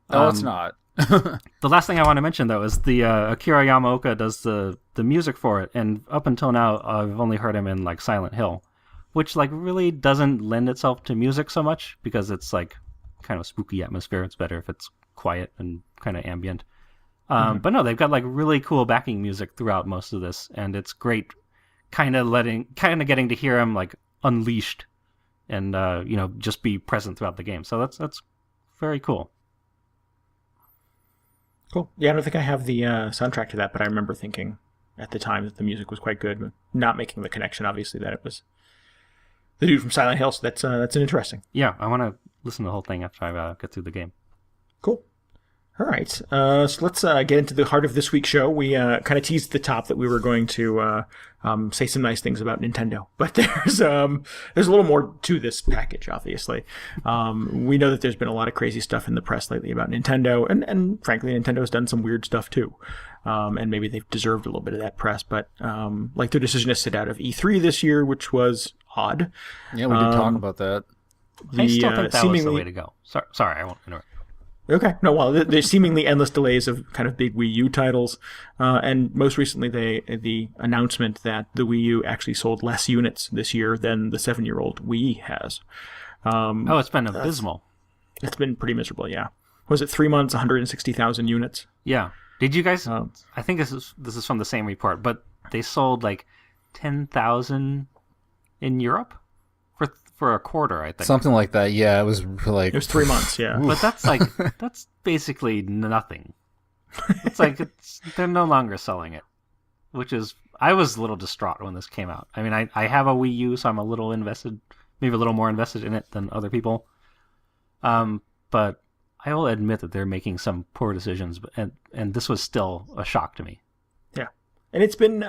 there. No, it's not. The last thing I want to mention, though, is the Akira Yamaoka does the music for it, and up until now, I've only heard him in like Silent Hill, which like really doesn't lend itself to music so much because it's like kind of spooky atmosphere. It's better if it's quiet and kind of ambient. But no, they've got like really cool backing music throughout most of this, and it's great. Kind of getting to hear him like unleashed, and just be present throughout the game. So that's very cool. Cool. Yeah, I don't think I have the soundtrack to that, but I remember thinking at the time that the music was quite good, but not making the connection, obviously, that it was the dude from Silent Hill. So that's an interesting. Yeah, I want to listen to the whole thing after I get through the game. Cool. All right. So let's get into the heart of this week's show. We kind of teased at the top that we were going to say some nice things about Nintendo, but there's a little more to this package, obviously. We know that there's been a lot of crazy stuff in the press lately about Nintendo, and frankly, Nintendo's done some weird stuff too. And maybe they've deserved a little bit of that press, but like their decision to sit out of E3 this year, which was odd. Yeah, we did talk about that. I still think that was the seemingly- way to go. Sorry, I won't interrupt. Okay. No, well, there's seemingly endless delays of kind of big Wii U titles. And most recently, the announcement that the Wii U actually sold less units this year than the 7-year-old Wii has. It's been abysmal. It's been pretty miserable, yeah. Was it 3 months, 160,000 units? Yeah. Did you guys? I think this is from the same report, but they sold like 10,000 in Europe for a quarter, I think. Something like that. Yeah, it was like It was 3 months, yeah. But that's basically nothing. It's like they're no longer selling it, which is I was a little distraught when this came out. I mean, I have a Wii U, so I'm a little invested, maybe a little more invested in it than other people. But I will admit that they're making some poor decisions, and this was still a shock to me. Yeah. And it's been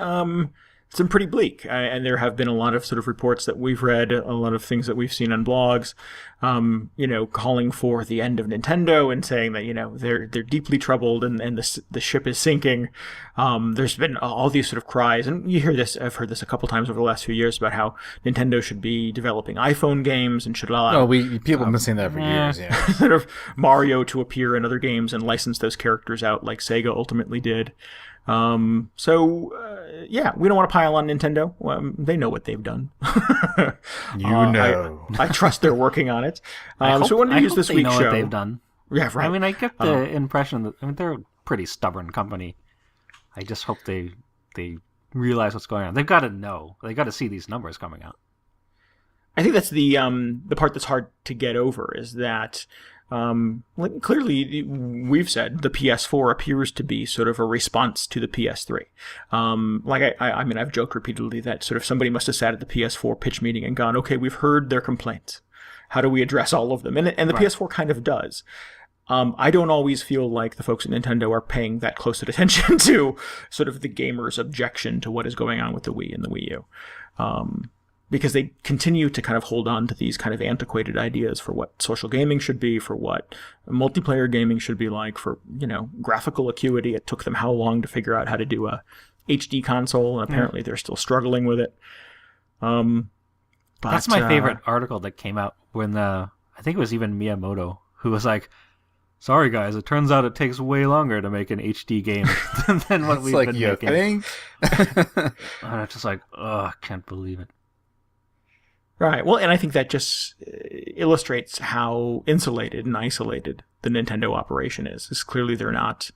it's been pretty bleak, and there have been a lot of sort of reports that we've read, a lot of things that we've seen on blogs, calling for the end of Nintendo and saying that they're deeply troubled and the ship is sinking. There's been all these sort of cries, and you hear this. I've heard this a couple times over the last few years about how Nintendo should be developing iPhone games and should allow people have been saying that for years. Yeah, sort of Mario to appear in other games and license those characters out like Sega ultimately did. We don't want to pile on Nintendo. They know what they've done. I trust they're working on it. So we wanted to use this week's show. What they've done. Yeah, right. I mean, I get the impression that they're a pretty stubborn company. I just hope they realize what's going on. They've got to know. They've got to see these numbers coming out. I think that's the part that's hard to get over is that. Clearly, we've said the PS4 appears to be sort of a response to the PS3. I've joked repeatedly that sort of somebody must have sat at the PS4 pitch meeting and gone, okay, we've heard their complaints. How do we address all of them? And the right. PS4 kind of does. I don't always feel like the folks at Nintendo are paying that close attention to sort of the gamers' objection to what is going on with the Wii and the Wii U. Because they continue to kind of hold on to these kind of antiquated ideas for what social gaming should be, for what multiplayer gaming should be like, for, graphical acuity. It took them how long to figure out how to do a HD console, and apparently they're still struggling with it. That's my favorite article that came out when I think it was even Miyamoto, who was like, sorry guys, it turns out it takes way longer to make an HD game than what we've been making. And I'm just like, I can't believe it. Right. Well, and I think that just illustrates how insulated and isolated the Nintendo operation is. Because clearly they're not,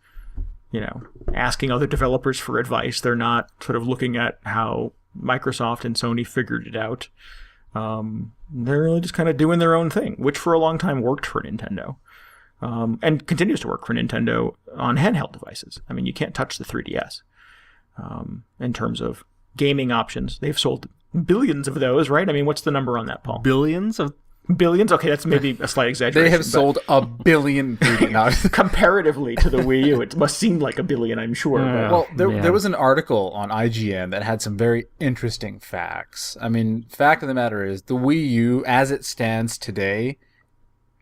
asking other developers for advice. They're not sort of looking at how Microsoft and Sony figured it out. They're really just kind of doing their own thing, which for a long time worked for Nintendo. And continues to work for Nintendo on handheld devices. I mean, you can't touch the 3DS in terms of gaming options. They've sold billions of those, right? I mean, what's the number on that, Paul? Billions? Okay, that's maybe a slight exaggeration. They have sold a billion 3D comparatively to the Wii U. It must seem like a billion, I'm sure. Well, there was an article on IGN that had some very interesting facts. I mean, fact of the matter is, the Wii U, as it stands today,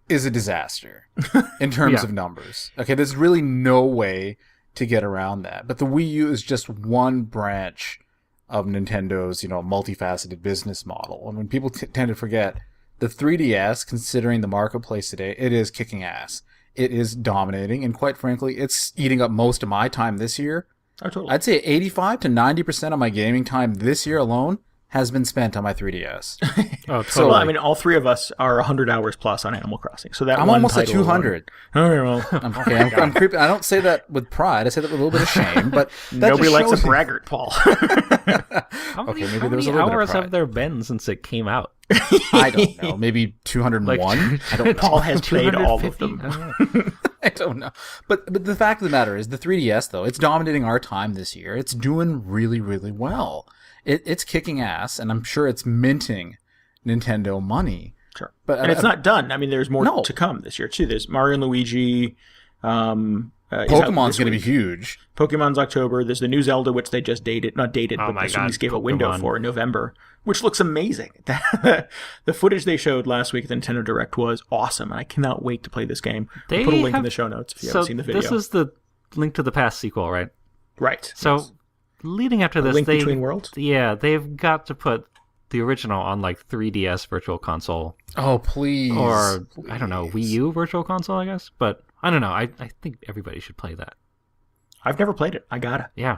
is a disaster in terms of numbers. Okay, there's really no way to get around that. But the Wii U is just one branch of Nintendo's, multifaceted business model. And when people tend to forget, the 3DS, considering the marketplace today, it is kicking ass. It is dominating, and quite frankly, it's eating up most of my time this year. Oh, totally. I'd say 85 to 90% of my gaming time this year alone has been spent on my 3DS. Oh, totally. So, I mean, all three of us are 100 hours plus on Animal Crossing. So that I'm almost at 200. All right, well. I'm creeping. I don't say that with pride. I say that with a little bit of shame, but that nobody likes a braggart, Paul. How many hours have there been since it came out? I don't know. Maybe 201? I don't know. Paul has played all of them. I don't know. But the fact of the matter is, the 3DS, though, it's dominating our time this year. It's doing really, really well. It's kicking ass, and I'm sure it's minting Nintendo money. Sure. And it's not done. I mean, there's more to come this year, too. There's Mario and Luigi. Pokemon's going to be huge. Pokemon's October. There's the new Zelda, which they just not dated, but they at least gave a window for in November, which looks amazing. The footage they showed last week at the Nintendo Direct was awesome, and I cannot wait to play this game. I'll put a link in the show notes if you haven't seen the video. This is the Link to the Past sequel, right? Right. So leading up to this, Link Between Worlds? Yeah, they've got to put the original on 3DS Virtual Console. Oh, please. Or, I don't know, Wii U Virtual Console, I guess. But I don't know. I think everybody should play that. I've never played it. I gotta. Yeah.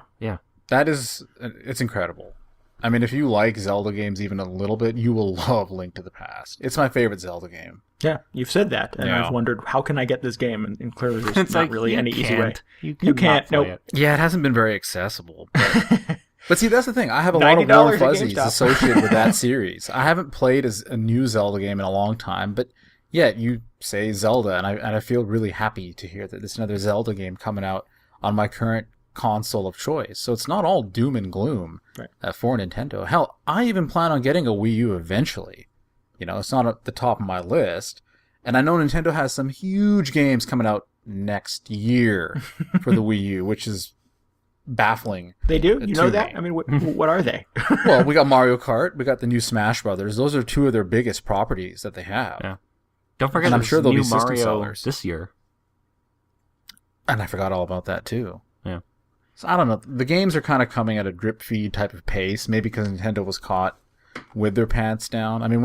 It's incredible. I mean, if you like Zelda games even a little bit, you will love Link to the Past. It's my favorite Zelda game. Yeah, you've said that, and I've wondered, how can I get this game? And clearly there's not really any easy way. You can't. Nope. Yeah, it hasn't been very accessible. But see, that's the thing. I have a lot of warm fuzzies associated with that series. I haven't played a new Zelda game in a long time, but yet you say Zelda, and I feel really happy to hear that there's another Zelda game coming out on my current console of choice. So it's not all doom and gloom for Nintendo. Hell, I even plan on getting a Wii U eventually. It's not at the top of my list. And I know Nintendo has some huge games coming out next year for the Wii U, which is baffling. They do? You know to that? me. I mean, what are they? Well, we got Mario Kart. We got the new Smash Brothers. Those are two of their biggest properties that they have. Yeah. Don't forget And I'm there's sure there'll new be system Mario sellers. this year. And I forgot all about that, too. Yeah. So I don't know. The games are kind of coming at a drip feed type of pace, maybe because Nintendo was caught with their pants down. I mean,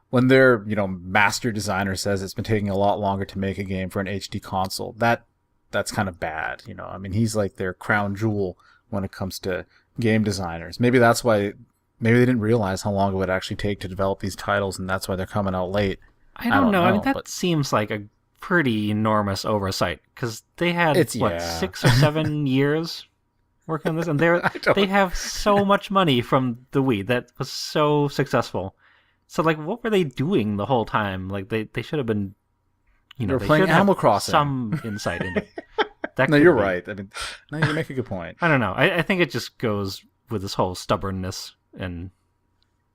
when their, master designer says it's been taking a lot longer to make a game for an HD console, that's kind of bad, I mean, he's like their crown jewel when it comes to game designers. Maybe that's why, maybe they didn't realize how long it would actually take to develop these titles, and that's why they're coming out late. I don't know. I mean, that but seems like a pretty enormous oversight, because they had, 6 or 7 years working on this, and they have so much money from the Wii that was so successful. So, what were they doing the whole time? They should have been, they were they playing should have Animal Crossing. some insight into that. No, you're right. I mean, no, you make a good point. I don't know. I think it just goes with this whole stubbornness, and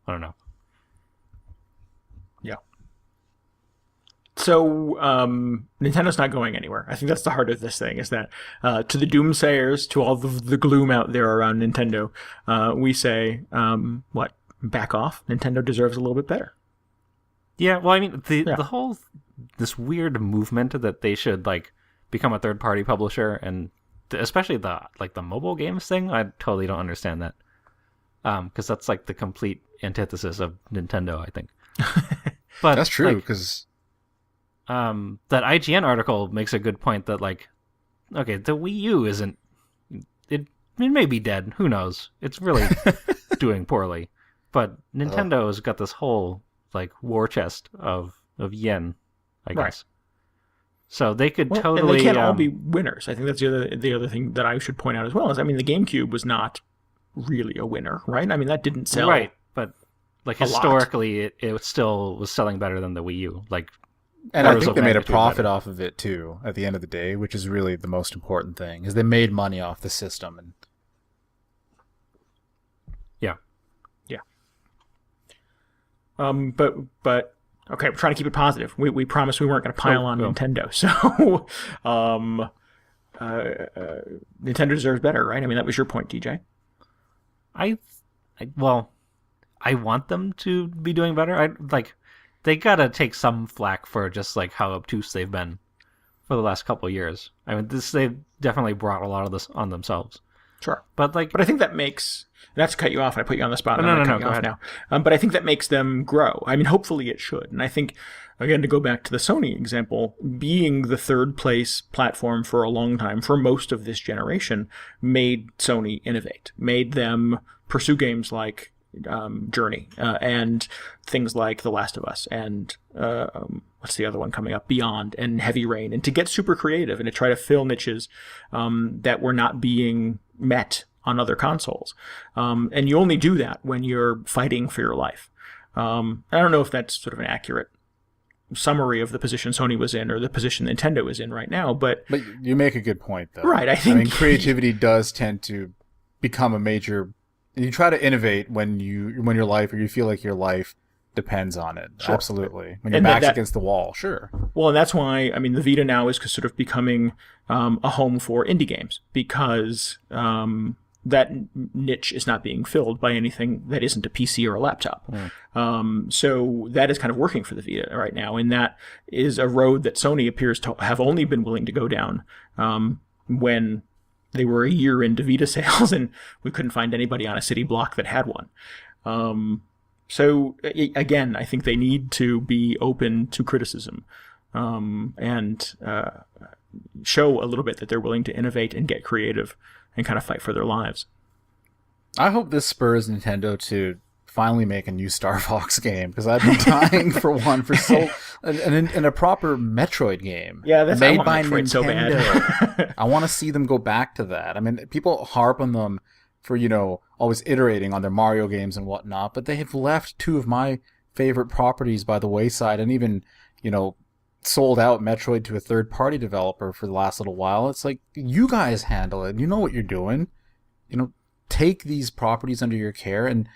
I don't know. Yeah. So Nintendo's not going anywhere. I think that's the heart of this thing, is that to the doomsayers, to all the gloom out there around Nintendo, we say, back off. Nintendo deserves a little bit better. Yeah, well, I mean, the whole, this weird movement that they should, become a third-party publisher, and especially the mobile games thing, I totally don't understand that. Because that's, the complete antithesis of Nintendo, I think. But that's true, because... that IGN article makes a good point that, okay, the Wii U isn't... It may be dead. Who knows? It's really doing poorly. But Nintendo has got this whole, war chest of yen, I guess. Right. So they could totally... And they can't all be winners. I think that's the other thing that I should point out as well, is, I mean, the GameCube was not really a winner, right? I mean, that didn't sell... Right, but, historically, it still was selling better than the Wii U, And I think they made a profit off of it, too, at the end of the day, which is really the most important thing, is they made money off the system. And Yeah. But okay, we're trying to keep it positive. We promised we weren't going to pile on Nintendo. So Nintendo deserves better, right? I mean, that was your point, DJ. I want them to be doing better. They gotta take some flack for just how obtuse they've been for the last couple of years. I mean, they've definitely brought a lot of this on themselves. Sure, but I think that makes, not to cut you off, and I put you on the spot. No, go ahead now. But I think that makes them grow. I mean, hopefully it should. And I think, again, to go back to the Sony example, being the third place platform for a long time, for most of this generation, made Sony innovate, made them pursue games like Journey and things like The Last of Us and what's the other one coming up, Beyond and Heavy Rain, and to get super creative and to try to fill niches that were not being met on other consoles. And you only do that when you're fighting for your life. I don't know if that's sort of an accurate summary of the position Sony was in or the position Nintendo is in right now, but you make a good point, though. Right, I mean, creativity does tend to become a major... You try to innovate when your life, or you feel like your life depends on it. Sure. Absolutely. When your back's against the wall, sure. Well, and that's why, I mean, the Vita now is sort of becoming a home for indie games, because that niche is not being filled by anything that isn't a PC or a laptop. So that is kind of working for the Vita right now, and that is a road that Sony appears to have only been willing to go down when they were a year into Vita sales, and we couldn't find anybody on a city block that had one. So again, I think they need to be open to criticism and show a little bit that they're willing to innovate and get creative and kind of fight for their lives. I hope this spurs Nintendo to finally make a new Star Fox game, because I've been dying for one for so and a proper Metroid game. Yeah, that's made by Metroid Nintendo. So bad. I want to see them go back to that. I mean, people harp on them for always iterating on their Mario games and whatnot, but they have left two of my favorite properties by the wayside, and even sold out Metroid to a third-party developer for the last little while. It's like, you guys handle it. You know what you're doing. Take these properties under your care, and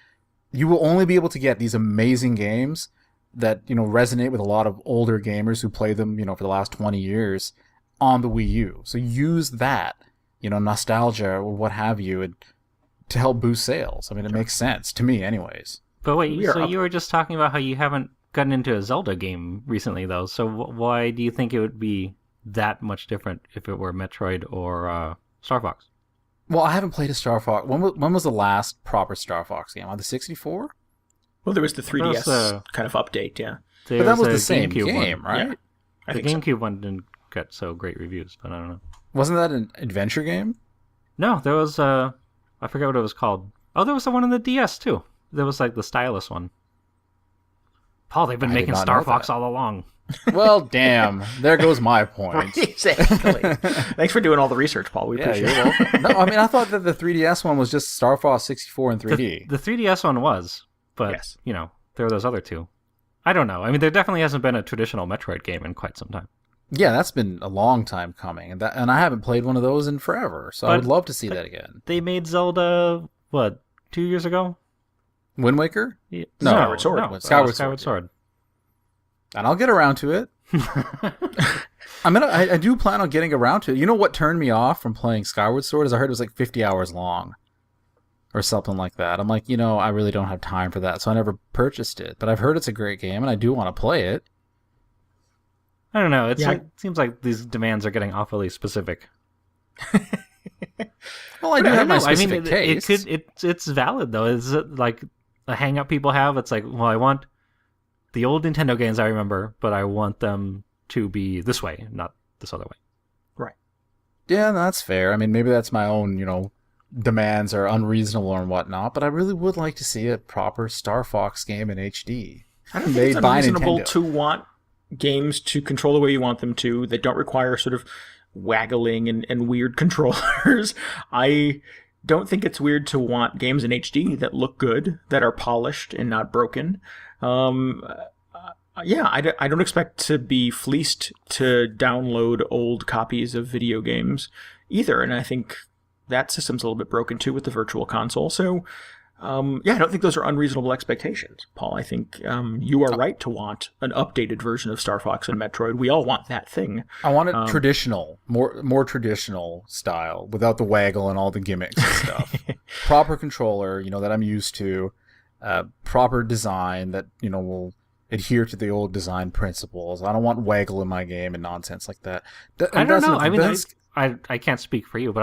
you will only be able to get these amazing games that, resonate with a lot of older gamers who play them, for the last 20 years on the Wii U. So use that nostalgia or what have you, to help boost sales. I mean, it makes sense to me, anyways. But wait, so you were just talking about how you haven't gotten into a Zelda game recently, though. So why do you think it would be that much different if it were Metroid or Star Fox? Well, I haven't played a Star Fox. When was the last proper Star Fox game? On the 64? Well, there was the 3DS kind of update, yeah. But that was the same game, right? Yeah, I the think GameCube one didn't get so great reviews, but I don't know. Wasn't that an adventure game? No, there was I forget what it was called. Oh, there was the one on the DS too. There was like the stylus one. Paul, they've been making Star Fox all along. Well, damn. There goes my point. Exactly. Thanks for doing all the research, Paul. We appreciate it. No, I mean, I thought that the 3DS one was just Star Fox 64 in 3D. The 3DS one was, but, Yes. There were those other two. I don't know. I mean, there definitely hasn't been a traditional Metroid game in quite some time. Yeah, that's been a long time coming, and I haven't played one of those in forever, so I would love to see that again. They made Zelda, 2 years ago? Wind Waker? Yeah. No, Skyward Sword. No, Skyward Sword. And I'll get around to it. I do plan on getting around to it. You know what turned me off from playing Skyward Sword is I heard it was like 50 hours long. Or something like that. I'm like, I really don't have time for that, so I never purchased it. But I've heard it's a great game, and I do want to play it. I don't know. It seems like these demands are getting awfully specific. Well, I do have my specific tastes. It's valid though. Is it like a hang up people have? It's like, well, I want the old Nintendo games I remember, but I want them to be this way, not this other way. Right. Yeah, that's fair. I mean, maybe that's my own, demands are unreasonable and whatnot, but I really would like to see a proper Star Fox game in HD. I don't think it's unreasonable to want games to control the way you want them to that don't require sort of waggling and weird controllers. I don't think it's weird to want games in HD that look good, that are polished and not broken. I don't expect to be fleeced to download old copies of video games either, and I think that system's a little bit broken too with the Virtual Console. So, I don't think those are unreasonable expectations, Paul. I think you are right to want an updated version of Star Fox and Metroid. We all want that thing. I want it traditional, more traditional style, without the waggle and all the gimmicks and stuff. Proper controller, that I'm used to. Proper design that will adhere to the old design principles. I don't want waggle in my game and nonsense like that. I don't know. I mean, I can't speak for you, but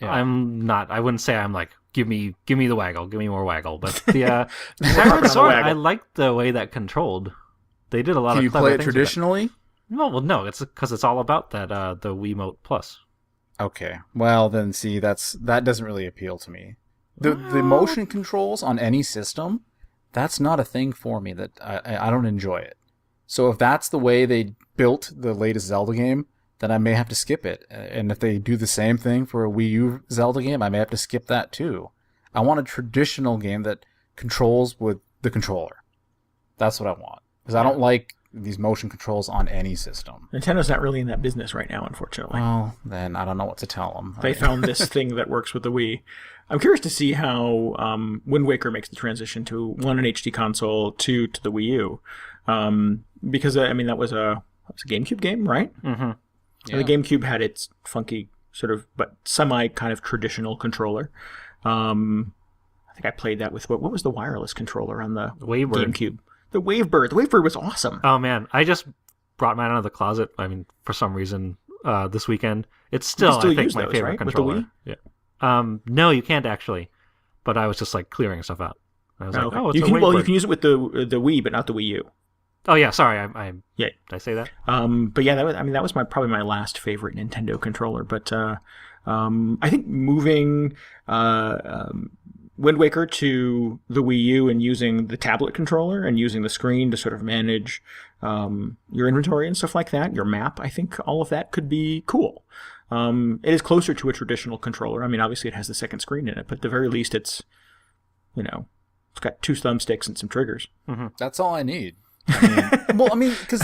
I'm not. I wouldn't say I'm like, give me the waggle, give me more waggle. But the Skyward Sword, I liked the way that controlled. They did a lot of clever things. Can you play it traditionally? No, it's because it's all about that the Wiimote Plus. Okay, well then, see, that doesn't really appeal to me. The motion controls on any system, that's not a thing for me. That I don't enjoy it. So if that's the way they built the latest Zelda game, then I may have to skip it. And if they do the same thing for a Wii U Zelda game, I may have to skip that too. I want a traditional game that controls with the controller. That's what I want. Because I don't like these motion controls on any system. Nintendo's not really in that business right now, unfortunately. Well, then I don't know what to tell them. They found this thing that works with the Wii. I'm curious to see how Wind Waker makes the transition to one an HD console, two to the Wii U. Because, that was a GameCube game, right? Mm-hmm. Yeah. The GameCube had its funky sort of, but semi kind of traditional controller. I think I played that with, what was the wireless controller on the Wavebird. GameCube? The Wavebird. The Wavebird was awesome. Oh, man. I just brought mine out of the closet, for some reason, this weekend. It's still, I think, my favorite controller. With the Wii? Yeah. No, you can't actually. But I was just, clearing stuff out. I was okay. it's you a can, Wavebird. Well, you can use it with the Wii, but not the Wii U. Oh, yeah, sorry. Yeah. Did I say that? But yeah, that was probably my last favorite Nintendo controller. But I think moving Wind Waker to the Wii U and using the tablet controller and using the screen to sort of manage your inventory and stuff like that, your map, I think all of that could be cool. It is closer to a traditional controller. Obviously it has the second screen in it, but at the very least it's got two thumbsticks and some triggers. Mm-hmm. That's all I need. Because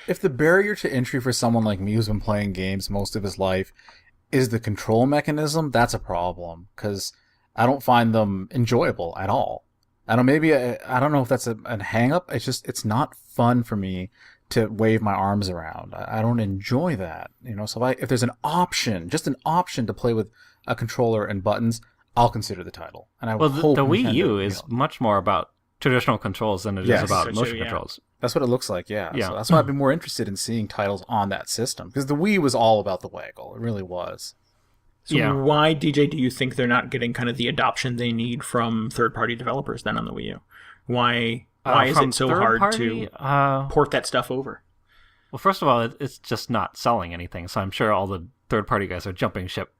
if the barrier to entry for someone like me who's been playing games most of his life is the control mechanism, that's a problem. Because I don't find them enjoyable at all. I don't know if that's a hang up. It's not fun for me to wave my arms around. I don't enjoy that. So if there's an option, just an option to play with a controller and buttons, I'll consider the title. And I hope the Wii Nintendo U is much more about traditional controls than it is about motion controls. That's what it looks like, yeah. So that's why I've been more interested in seeing titles on that system, because the Wii was all about the waggle. It really was. So why, DJ, do you think they're not getting kind of the adoption they need from third-party developers then on the Wii U? Why is it so hard to port that stuff over? Well, first of all, it's just not selling anything, so I'm sure all the third-party guys are jumping ship.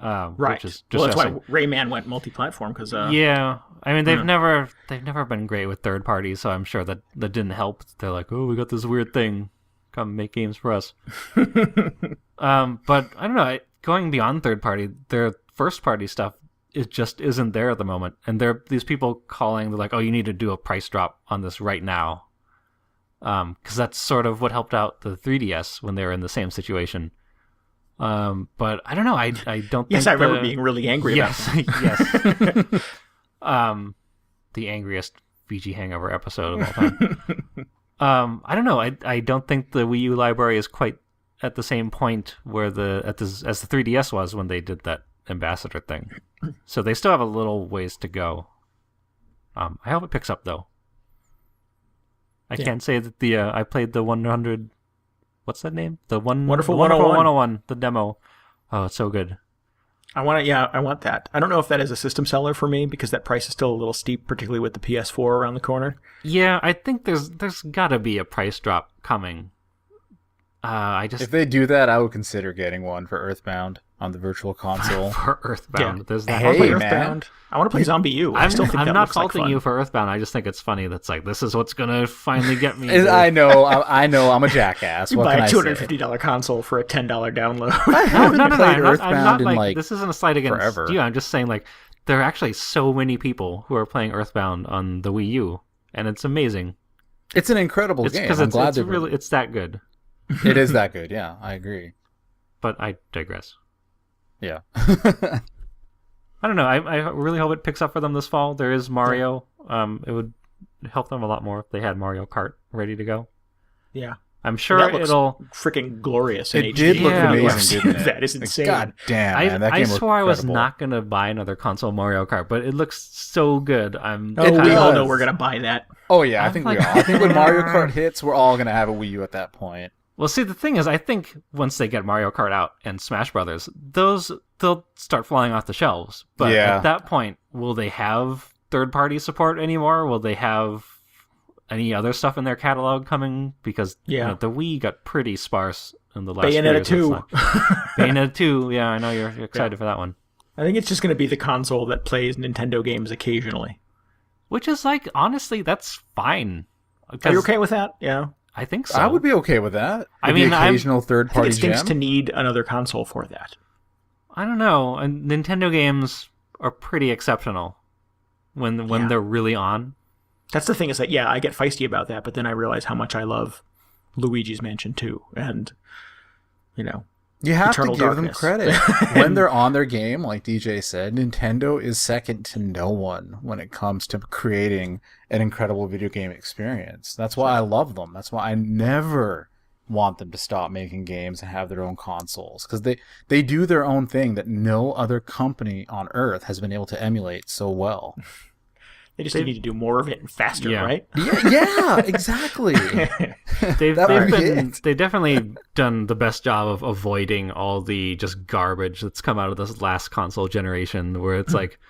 Right. Which is just that's why Rayman went multi-platform, because I mean, they've never been great with third parties, so I'm sure that didn't help. They're like, oh, we got this weird thing, come make games for us. But I don't know. Going beyond third party, their first party stuff just isn't there at the moment, and there are these people calling. They're like, oh, you need to do a price drop on this right now, because that's sort of what helped out the 3DS when they were in the same situation. But I don't know. I don't. Yes, think I remember being really angry about that. Yes. The angriest VG Hangover episode of all time. I don't know. I don't think the Wii U library is quite at the same point where as the 3DS was when they did that ambassador thing. So they still have a little ways to go. I hope it picks up though. I can't say that I played the 100. What's that name? The Wonderful 101, the demo. Oh, it's so good. I want that. I don't know if that is a system seller for me, because that price is still a little steep, particularly with the PS4 around the corner. Yeah, I think there's got to be a price drop coming. If they do that, I would consider getting one for Earthbound on the Virtual Console. For Earthbound, there's that. I want to play Earthbound. I want to play Zombie U. I'm that not looks faulting like you for Earthbound. I just think it's funny. That's like, this is what's gonna finally get me. I know. I'm a jackass. You what buy can a I $250 console for a $10 download. I haven't played Earthbound I'm not in like this isn't a slight against forever. you. I'm just saying, like, there are actually so many people who are playing Earthbound on the Wii U, and it's amazing. It's an incredible game. Because I'm glad it's that good. It is that good. Yeah, I agree. But I digress. Yeah. I don't know. I really hope it picks up for them this fall. There is Mario. It would help them a lot more if they had Mario Kart ready to go. Yeah. I'm sure it'll freaking glorious in It HD. did look Yeah, amazing, didn't it? That is insane. God damn, man. That I game looked swore I was incredible. not going to buy another console Mario Kart, but it looks so good. We all know we're going to buy that. Oh, yeah, I think like- we are. I think when Mario Kart hits, we're all going to have a Wii U at that point. Well, see, the thing is, I think once they get Mario Kart out and Smash Brothers, they'll start flying off the shelves. But at that point, will they have third-party support anymore? Will they have any other stuff in their catalog coming? Because the Wii got pretty sparse in the last Bayonetta 2. years. Bayonetta 2, yeah, I know you're excited for that one. I think it's just going to be the console that plays Nintendo games occasionally. Which is like, honestly, that's fine. Are you okay with that? Yeah. I think so. I would be okay with that. I mean, the occasional third-party I think it stinks gem. to need another console for that. I don't know. And Nintendo games are pretty exceptional when they're really on. That's the thing, is that, I get feisty about that, but then I realize how much I love Luigi's Mansion 2, and, You have Eternal to give them Darkness. credit. When they're on their game, like DJ said, Nintendo is second to no one when it comes to creating an incredible video game experience. That's why I love them. That's why I never want them to stop making games and have their own consoles, because they do their own thing that no other company on Earth has been able to emulate so well. They just need to do more of it and faster, right? Yeah, exactly. They've definitely done the best job of avoiding all the just garbage that's come out of this last console generation, where it's like,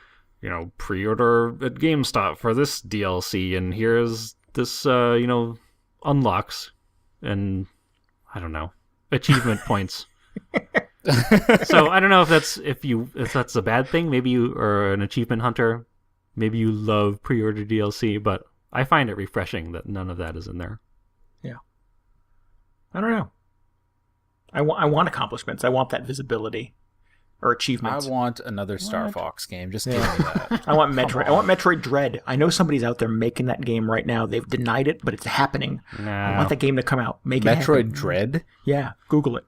pre-order at GameStop for this DLC, and here's this, unlocks, and I don't know, achievement points. So I don't know if that's a bad thing. Maybe you are an achievement hunter. Maybe you love pre-order DLC, but I find it refreshing that none of that is in there. Yeah. I don't know. I want accomplishments. I want that visibility or achievements. I want another Star Fox game. Just give me that. I want Metroid. I want Metroid Dread. I know somebody's out there making that game right now. They've denied it, but it's happening. No. I want that game to come out. Make it happen. Metroid Dread? Yeah, Google it.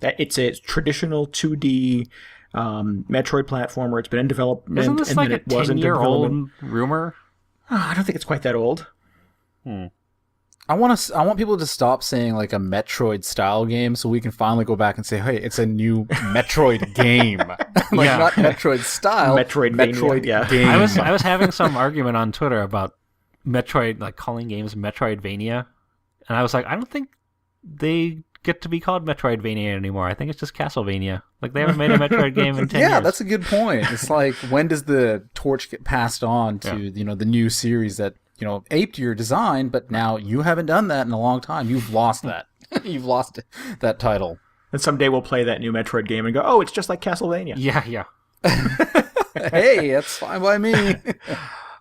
It's a traditional 2D Metroid platformer. It's been in development. Isn't this and like then a it wasn't in 10-year-old development. rumor? I don't think it's quite that old. I I want people to stop saying like a Metroid style game, so we can finally go back and say, hey, it's a new Metroid game, not Metroid style, Metroid game. I was having some argument on Twitter about Metroid, like calling games Metroidvania, and I was like, I don't think they get to be called Metroidvania anymore. I think it's just Castlevania. Like, they haven't made a Metroid game in 10 years. Yeah, that's a good point. It's like, when does the torch get passed on to the new series that aped your design, but now you haven't done that in a long time. You've lost that. You've lost that title. And someday we'll play that new Metroid game and go, oh, it's just like Castlevania. Yeah. Hey, that's fine by me.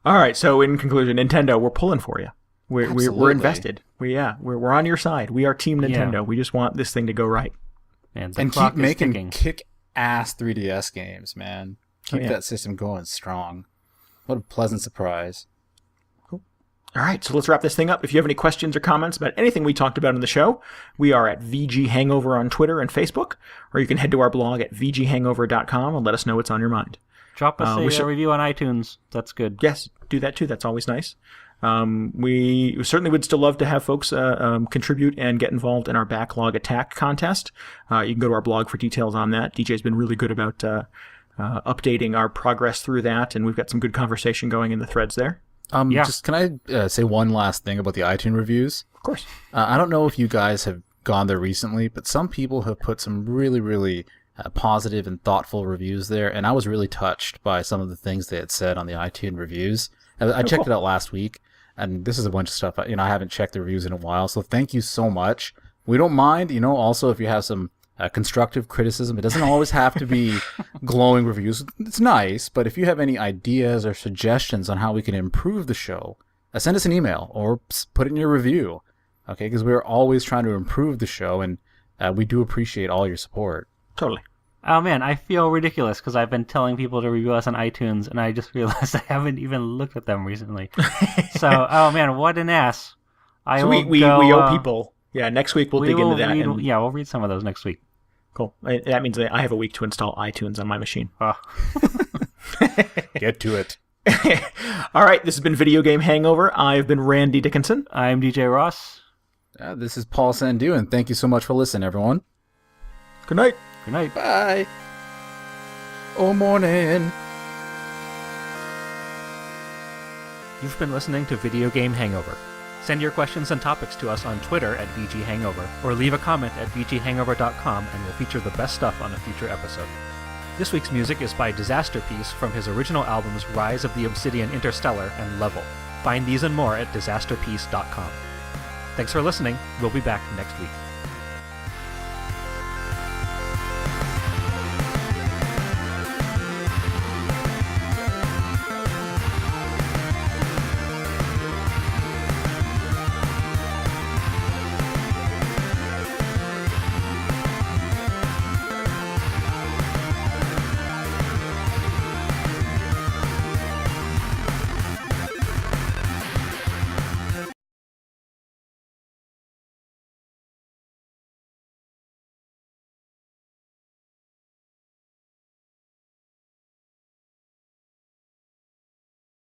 All right. So in conclusion, Nintendo, we're pulling for you. We're invested. We're on your side. We are Team Nintendo. Yeah. We just want this thing to go right. And keep making kick-ass 3DS games, man. Keep that system going strong. What a pleasant surprise. All right, so let's wrap this thing up. If you have any questions or comments about anything we talked about in the show, we are at VG Hangover on Twitter and Facebook, or you can head to our blog at vghangover.com and let us know what's on your mind. Drop us a review on iTunes. That's good. Yes, do that too. That's always nice. We certainly would still love to have folks contribute and get involved in our Backlog Attack contest. You can go to our blog for details on that. DJ's been really good about updating our progress through that, and we've got some good conversation going in the threads there. Just can I say one last thing about the iTunes reviews? Of course. I don't know if you guys have gone there recently, but some people have put some really, really positive and thoughtful reviews there, and I was really touched by some of the things they had said on the iTunes reviews. I checked it out last week, and this is a bunch of stuff. I haven't checked the reviews in a while, so thank you so much. We don't mind, also if you have some constructive criticism. It doesn't always have to be glowing reviews. It's nice, but if you have any ideas or suggestions on how we can improve the show, send us an email or put it in your review, okay? Because we're always trying to improve the show, and we do appreciate all your support. Totally. Oh, man, I feel ridiculous because I've been telling people to review us on iTunes, and I just realized I haven't even looked at them recently. So, oh, man, what an ass. We owe people. Yeah, next week we'll dig into that. We'll read some of those next week. Cool. That means that I have a week to install iTunes on my machine. Get to it. All right, this has been Video Game Hangover. I've been Randy Dickinson. I'm DJ Ross. This is Paul Sandu, and thank you so much for listening, everyone. Good night. Good night. Bye. Oh, morning. You've been listening to Video Game Hangover. Send your questions and topics to us on Twitter at VG Hangover, or leave a comment at vghangover.com and we'll feature the best stuff on a future episode. This week's music is by Disaster Piece from his original albums Rise of the Obsidian Interstellar and Level. Find these and more at disasterpiece.com. Thanks for listening. We'll be back next week.